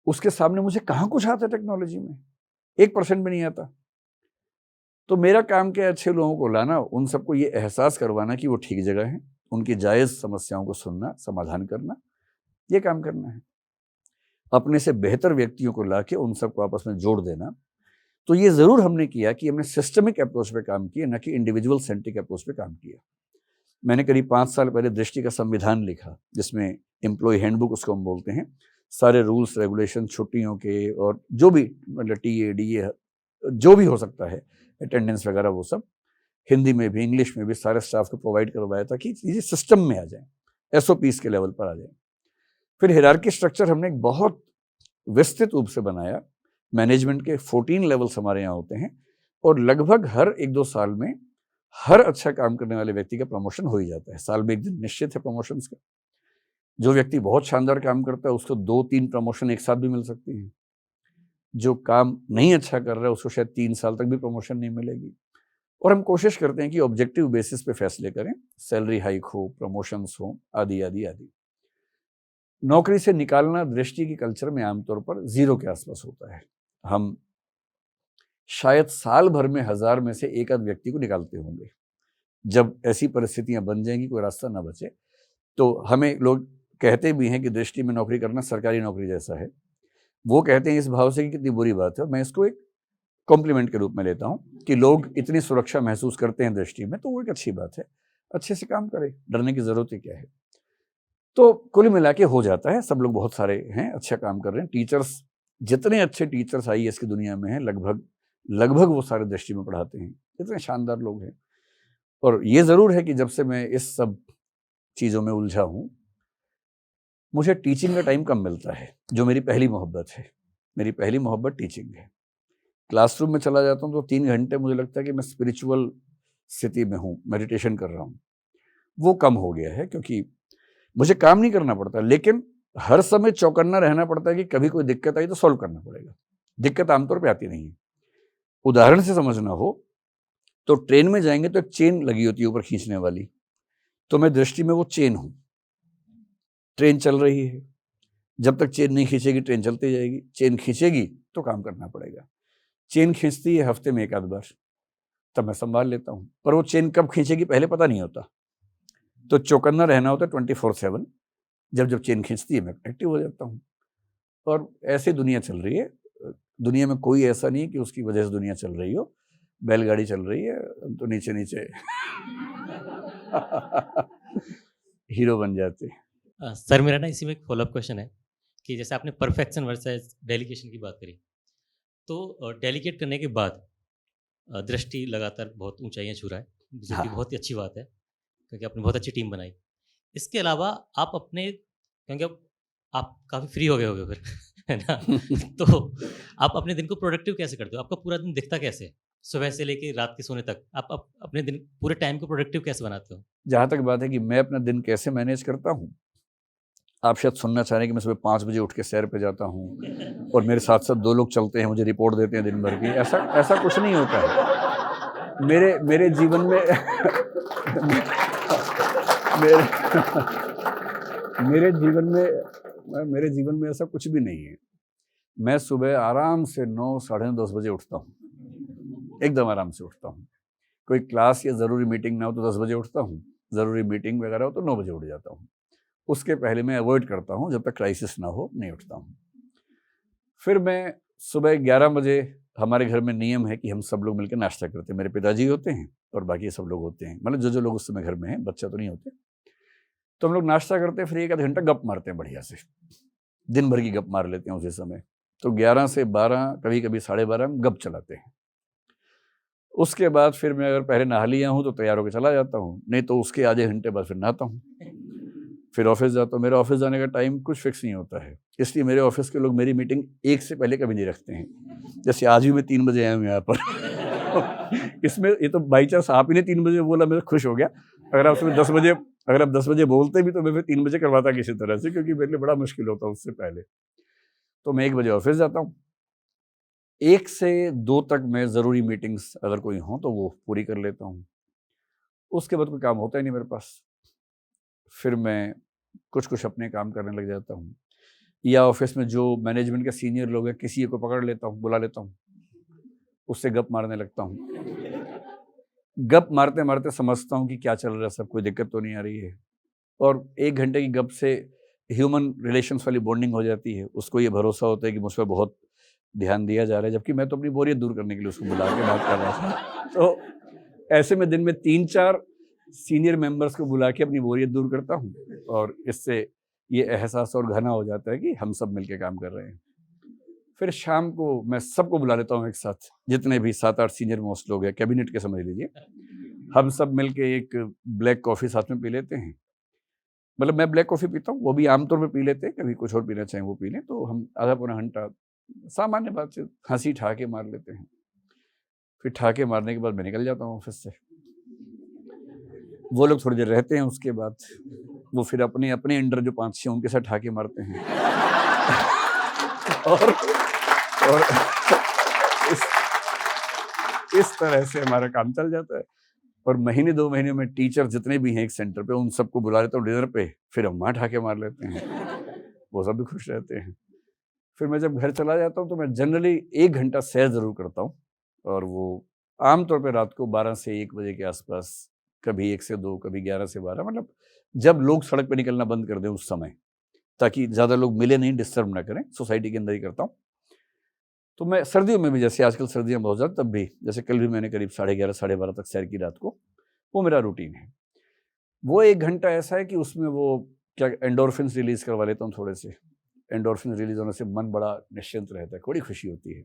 उसके सामने मुझे कहाँ कुछ आता है टेक्नोलॉजी में, 1% भी नहीं आता। तो मेरा काम क्या है, अच्छे लोगों को लाना, उन सबको ये एहसास करवाना कि वो ठीक जगह है, उनकी जायज़ समस्याओं को सुनना, समाधान करना, ये काम करना है। अपने से बेहतर व्यक्तियों को लाके उन सबको आपस में जोड़ देना। तो ये ज़रूर हमने किया कि हमने सिस्टमिक अप्रोच पे काम किया, न कि इंडिविजुअल सेंट्रिक अप्रोच पे काम किया। मैंने करीब 5 साल पहले दृष्टि का संविधान लिखा, जिसमें एम्प्लॉय हैंडबुक उसको हम बोलते हैं, सारे रूल्स रेगुलेशन छुट्टियों के और जो भी मतलब TA DA जो भी हो सकता है, अटेंडेंस वगैरह, वो सब हिंदी में भी इंग्लिश में भी सारे स्टाफ को प्रोवाइड करवाया ताकि चीज़ें सिस्टम में आ जाएं, SOPs के लेवल पर आ जाएं। फिर हायरार्की स्ट्रक्चर हमने एक बहुत विस्तृत रूप से बनाया। मैनेजमेंट के 14 लेवल्स हमारे यहाँ होते हैं और लगभग हर 1-2 साल में हर अच्छा काम करने वाले व्यक्ति का प्रमोशन हो ही जाता है। साल में एक दिन निश्चित है प्रमोशंस का। जो व्यक्ति बहुत शानदार काम करता है उसको 2-3 प्रमोशन एक साथ भी मिल सकती हैं। जो काम नहीं अच्छा कर रहा है उसको शायद 3 साल तक भी प्रमोशन नहीं मिलेगी। और हम कोशिश करते हैं कि ऑब्जेक्टिव बेसिस पे फैसले करें, सैलरी हाइक हो, प्रमोशंस हो, आदि आदि आदि। नौकरी से निकालना दृष्टि की कल्चर में आमतौर पर 0 के आसपास होता है। हम शायद साल भर में 1000 में से एक आध व्यक्ति को निकालते होंगे। जब ऐसी परिस्थितियां बन जाएंगी, कोई रास्ता ना बचे, तो हमें लोग कहते भी हैं कि दृष्टि में नौकरी करना सरकारी नौकरी जैसा है। वो कहते हैं इस भाव से कि कितनी बुरी बात है, मैं इसको एक कॉम्प्लीमेंट के रूप में लेता हूँ कि लोग इतनी सुरक्षा महसूस करते हैं दृष्टि में, तो वो एक अच्छी बात है। अच्छे से काम करें, डरने की जरूरत ही क्या है। तो कुल मिला के हो जाता है, सब लोग बहुत सारे हैं, अच्छा काम कर रहे हैं। टीचर्स, जितने अच्छे टीचर्स IAS की दुनिया में हैं, लगभग वो सारे दृष्टि में पढ़ाते हैं, इतने शानदार लोग हैं। और ये ज़रूर है कि जब से मैं इस सब चीज़ों में उलझा हूँ, मुझे टीचिंग का टाइम कम मिलता है, जो मेरी पहली मोहब्बत है। मेरी पहली मोहब्बत टीचिंग है। क्लासरूम में चला जाता हूँ तो 3 घंटे मुझे लगता है कि मैं स्पिरिचुअल स्थिति में हूँ, मेडिटेशन कर रहा हूँ। वो कम हो गया है क्योंकि मुझे काम नहीं करना पड़ता, लेकिन हर समय चौकन्ना रहना पड़ता है कि कभी कोई दिक्कत आई तो सॉल्व करना पड़ेगा। दिक्कत आमतौर पे आती नहीं है। उदाहरण से समझना हो तो ट्रेन में जाएंगे तो एक चेन लगी होती है ऊपर खींचने वाली, तो मैं दृष्टि में वो चेन हूँ। ट्रेन चल रही है, जब तक चेन नहीं खींचेगी ट्रेन चलती जाएगी। चेन खींचेगी तो काम करना पड़ेगा। चेन खींचती है हफ्ते में एक आध बार, तब मैं संभाल लेता हूँ, पर वो चेन कब खींचेगी पहले पता नहीं होता। तो चौकन्ना रहना होता है 24/7। जब चेन खींचती है मैं एक्टिव हो जाता हूँ। और ऐसे दुनिया चल रही है। दुनिया में कोई ऐसा नहीं कि उसकी वजह से दुनिया चल रही हो। बैलगाड़ी चल रही है तो नीचे नीचे हीरो बन जाते हैं। सर मेरा ना इसी में एक फॉलोअप क्वेश्चन है कि जैसे आपने परफेक्शन वर्सेस डेलीगेशन की बात करी, तो डेलीगेट करने के बाद दृष्टि लगातार बहुत ऊंचाइयां छू रहा है, जो कि बहुत ही अच्छी बात है क्योंकि आपने बहुत अच्छी टीम बनाई। इसके अलावा आप अपने, क्योंकि अब आप काफ़ी फ्री हो गए होगे फिर है ना, तो आप अपने दिन को प्रोडक्टिव कैसे करते हो? आपका पूरा दिन दिखता कैसे है? सुबह से लेके रात के सोने तक आप अपने दिन पूरे टाइम को प्रोडक्टिव कैसे बनाते हो? जहाँ तक बात है कि मैं अपना दिन कैसे मैनेज करता हूँ, आप शायद सुनना चाह रहे हैं कि मैं सुबह 5 बजे उठ के सैर पे जाता हूँ और मेरे साथ साथ 2 लोग चलते हैं, मुझे रिपोर्ट देते हैं दिन भर की। ऐसा कुछ नहीं होता है मेरे जीवन में मेरे जीवन में ऐसा कुछ भी नहीं है। मैं सुबह आराम से 9, साढ़े 9, 10 बजे उठता हूँ, एकदम आराम से उठता हूँ। कोई क्लास या ज़रूरी मीटिंग ना हो तो 10 बजे उठता हूँ, ज़रूरी मीटिंग वगैरह हो तो 9 बजे उठ जाता हूँ। उसके पहले मैं अवॉइड करता हूँ, जब तक क्राइसिस ना हो नहीं उठता हूँ। फिर मैं सुबह 11 बजे हमारे घर में नियम है कि हम सब लोग मिलकर नाश्ता करते हैं। मेरे पिताजी होते हैं और बाकी सब लोग होते हैं, मतलब जो लोग उस समय घर में हैं, बच्चा तो नहीं होते। तो हम लोग नाश्ता करते हैं, फिर 1 आध घंटा गप मारते हैं बढ़िया से, दिन भर की गप मार लेते हैं उसी समय। तो 11 से 12, कभी कभी 12:30 हम गप चलाते हैं। उसके बाद फिर मैं अगर पहले नहा लिया हूँ तो तैयार होकर चला जाता हूँ, नहीं तो उसके आधे घंटे बाद फिर नहाता हूँ, फिर ऑफिस जाता हूँ। मेरा ऑफिस जाने का टाइम कुछ फिक्स नहीं होता है, इसलिए मेरे ऑफिस के लोग मेरी मीटिंग 1 से पहले कभी नहीं रखते हैं। जैसे आज भी मैं 3 बजे आया हूँ यहाँ पर इसमें ये तो बाई चांस आप ही ने 3 बजे बोला, मैं खुश हो गया। अगर आप 10 बजे बोलते भी तो मैं फिर 3 बजे करवाता किसी तरह से, क्योंकि मेरे लिए बड़ा मुश्किल होता उससे पहले। तो मैं 1 बजे ऑफिस जाता हूँ, 1 से 2 तक मैं ज़रूरी मीटिंग्स अगर कोई हो तो वो पूरी कर लेता हूँ। उसके बाद कोई काम होता ही नहीं मेरे पास, फिर मैं कुछ अपने काम करने लग जाता हूँ, या ऑफिस में जो मैनेजमेंट के सीनियर लोग हैं किसी को पकड़ लेता हूँ, बुला लेता हूँ, उससे गप मारने लगता हूँ। गप मारते मारते समझता हूँ कि क्या चल रहा है, सब कोई दिक्कत तो नहीं आ रही है, और 1 घंटे की गप से ह्यूमन रिलेशंस वाली बॉन्डिंग हो जाती है। उसको ये भरोसा होता है कि मुझ पर बहुत ध्यान दिया जा रहा है, जबकि मैं तो अपनी बोरियत दूर करने के लिए उसको बुला के बात कर रहा था। तो ऐसे में दिन में 3-4 सीनियर मेंबर्स को बुला के अपनी बोरियत दूर करता हूँ, और इससे ये एहसास और घना हो जाता है कि हम सब मिलके काम कर रहे हैं। फिर शाम को मैं सबको बुला लेता हूँ एक साथ, जितने भी 7-8 सीनियर मोस्ट लोग हैं, कैबिनेट के समझ लीजिए, हम सब मिलके एक ब्लैक कॉफ़ी साथ में पी लेते हैं। मतलब मैं ब्लैक कॉफ़ी पीता हूँ, वो भी आमतौर पर पी लेते हैं, कभी कुछ और पीना चाहें वो पी लें। तो हम आधा पौना घंटा सामान्य बात से हंसी ठहाके मार लेते हैं। फिर ठहाके मारने के बाद मैं निकल जाता हूँ ऑफिस से। वो लोग थोड़ी देर रहते हैं, उसके बाद वो फिर अपने अंडर जो 5-6 उनके साथ ठहाके मारते हैं और इस तरह से हमारा काम चल जाता है। और महीने 2 महीने में टीचर जितने भी हैं एक सेंटर पे, उन सबको बुला लेता हूँ डिनर पे, फिर हम वहाँ ठहाके मार लेते हैं, वो सब भी खुश रहते हैं। फिर मैं जब घर चला जाता हूँ तो मैं जनरली 1 घंटा सैर ज़रूर करता हूँ, और वो आमतौर पे रात को 12 से 1 बजे के आसपास, कभी 1 से 2, कभी 11 से 12, मतलब जब लोग सड़क पे निकलना बंद कर दें उस समय, ताकि ज़्यादा लोग मिले नहीं, डिस्टर्ब ना करें, सोसाइटी के अंदर ही करता हूँ। तो मैं सर्दियों में भी, जैसे आजकल सर्दियाँ बहुत ज़्यादा, तब भी, जैसे कल भी मैंने करीब 11:30 साढ़े 12 तक सैर की रात को, वो मेरा रूटीन है। वो 1 घंटा ऐसा है कि उसमें वो क्या एंडोर्फिन्स रिलीज़ करवा लेता हूँ थोड़े से। एंडोर्फिन रिलीज होने से मन बड़ा निश्चिंत रहता है, बड़ी खुशी होती है।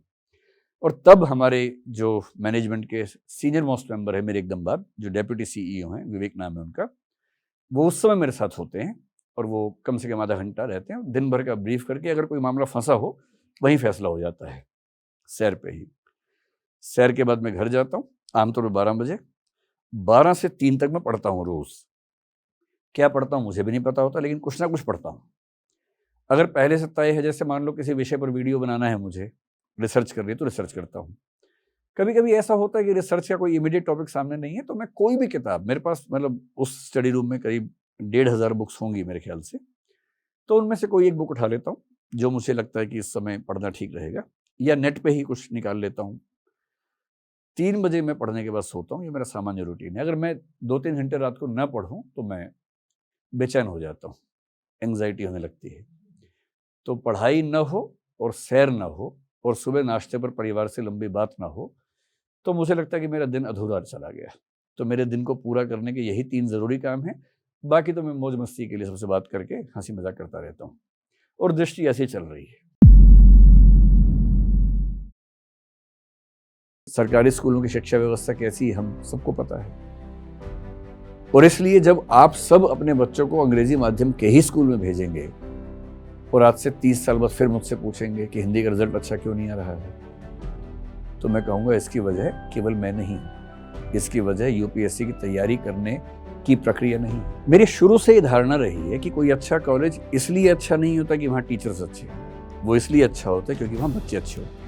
और तब हमारे जो मैनेजमेंट के सीनियर मोस्ट मेंबर है मेरे एकदम बाद, जो डेप्यूटी CEO हैं, विवेक नाम है उनका, वो उस समय मेरे साथ होते हैं, और वो कम से कम आधा घंटा रहते हैं, दिन भर का ब्रीफ करके अगर कोई मामला फंसा हो वहीं फैसला हो जाता है, सैर पे ही। सैर के बाद मैं घर जाता हूँ, आमतौर पर 12 बजे। 12 से 3 तक मैं पढ़ता हूँ रोज़। क्या पढ़ता हूँ मुझे भी नहीं पता होता, लेकिन कुछ ना कुछ पढ़ता हूँ। अगर पहले से तय है, जैसे मान लो किसी विषय पर वीडियो बनाना है मुझे, रिसर्च करनी है तो रिसर्च करता हूँ। कभी कभी ऐसा होता है कि रिसर्च का कोई इमीडिएट टॉपिक सामने नहीं है, तो मैं कोई भी किताब, मेरे पास मतलब उस स्टडी रूम में करीब 1,500 बुक्स होंगी मेरे ख्याल से, तो उनमें से कोई एक बुक उठा लेता हूँ जो मुझे लगता है कि इस समय पढ़ना ठीक रहेगा, या नेट पे ही कुछ निकाल लेता हूँ। 3 बजे मैं पढ़ने के बाद सोता हूँ, ये मेरा सामान्य रूटीन है। अगर मैं 2-3 घंटे रात को ना पढ़ूँ तो मैं बेचैन हो जाता हूँ, एंग्जाइटी होने लगती है। तो पढ़ाई ना हो और सैर ना हो और सुबह नाश्ते पर परिवार से लंबी बात ना हो, तो मुझे लगता है कि मेरा दिन अधूरा चला गया। तो मेरे दिन को पूरा करने के यही 3 ज़रूरी काम हैं। बाकी तो मैं मौज मस्ती के लिए सबसे बात करके हंसी मजाक करता रहता हूँ, और दृष्टि ऐसी चल रही है। सरकारी स्कूलों की शिक्षा व्यवस्था कैसी है हम सबको पता है, और इसलिए जब आप सब अपने बच्चों को अंग्रेजी माध्यम के ही स्कूल में भेजेंगे और आज से 30 साल बाद फिर मुझसे पूछेंगे कि हिंदी का रिजल्ट अच्छा क्यों नहीं आ रहा है, तो मैं कहूँगा इसकी वजह केवल मैं नहीं, इसकी वजह यूपीएससी की तैयारी करने की प्रक्रिया नहीं। मेरी शुरू से ये धारणा रही है कि कोई अच्छा कॉलेज इसलिए अच्छा नहीं होता कि वहाँ टीचर्स अच्छे, वो इसलिए अच्छा होता है क्योंकि वहाँ बच्चे अच्छे होते हैं।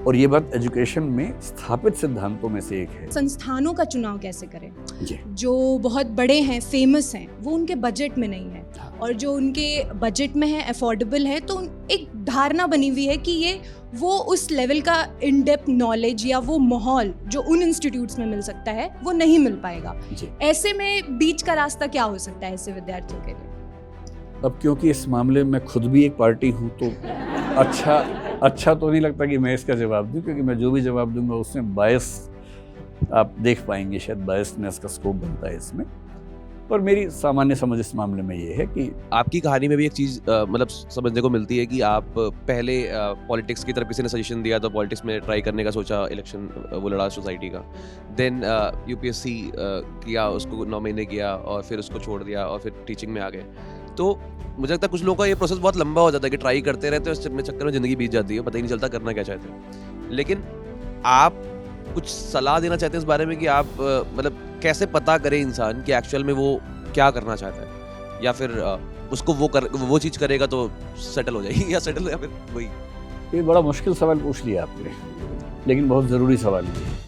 और ये बात एजुकेशन में स्थापित सिद्धांतों में से एक है। संस्थानों का चुनाव कैसे करें जी। जो बहुत बड़े हैं, फेमस हैं, वो उनके बजट में नहीं है, और जो उनके बजट में है, अफोर्डेबल है, तो एक धारणा बनी हुई है कि ये वो उस लेवल का इन डेप्थ नॉलेज या वो माहौल जो उन इंस्टीट्यूट्स में मिल सकता है वो नहीं मिल पाएगा। ऐसे में बीच का रास्ता क्या हो सकता है ऐसे विद्यार्थियों के लिए? अब क्योंकि इस मामले में खुद भी एक पार्टी हूँ, तो अच्छा अच्छा तो नहीं लगता कि मैं इसका जवाब दूं, क्योंकि मैं जो भी जवाब दूंगा उसमें बायस आप देख पाएंगे, शायद बायसनेस का स्कोप बनता है इसमें। और मेरी सामान्य समझ इस मामले में ये है कि आपकी कहानी में भी एक चीज़ मतलब समझने को मिलती है कि आप पहले पॉलिटिक्स की तरफ किसी ने सजेशन दिया तो पॉलिटिक्स में ट्राई करने का सोचा, इलेक्शन वो लड़ा सोसाइटी का, देन यूपीएससी किया, उसको 9 महीने किया और फिर उसको छोड़ दिया और फिर टीचिंग में आ गए। तो मुझे लगता है कुछ लोगों का ये प्रोसेस बहुत लंबा हो जाता है कि ट्राई करते रहते हैं, उसमें चक्कर में ज़िंदगी बीत जाती है, पता ही नहीं चलता करना क्या चाहते हैं। लेकिन आप कुछ सलाह देना चाहते हैं इस बारे में कि आप मतलब कैसे पता करे इंसान कि एक्चुअल में वो क्या करना चाहता है, या फिर उसको वो चीज़ करेगा तो सेटल हो जाएगी, या सेटल या फिर वही। ये बड़ा मुश्किल सवाल पूछ लिया आपने, लेकिन बहुत ज़रूरी सवाल ये है।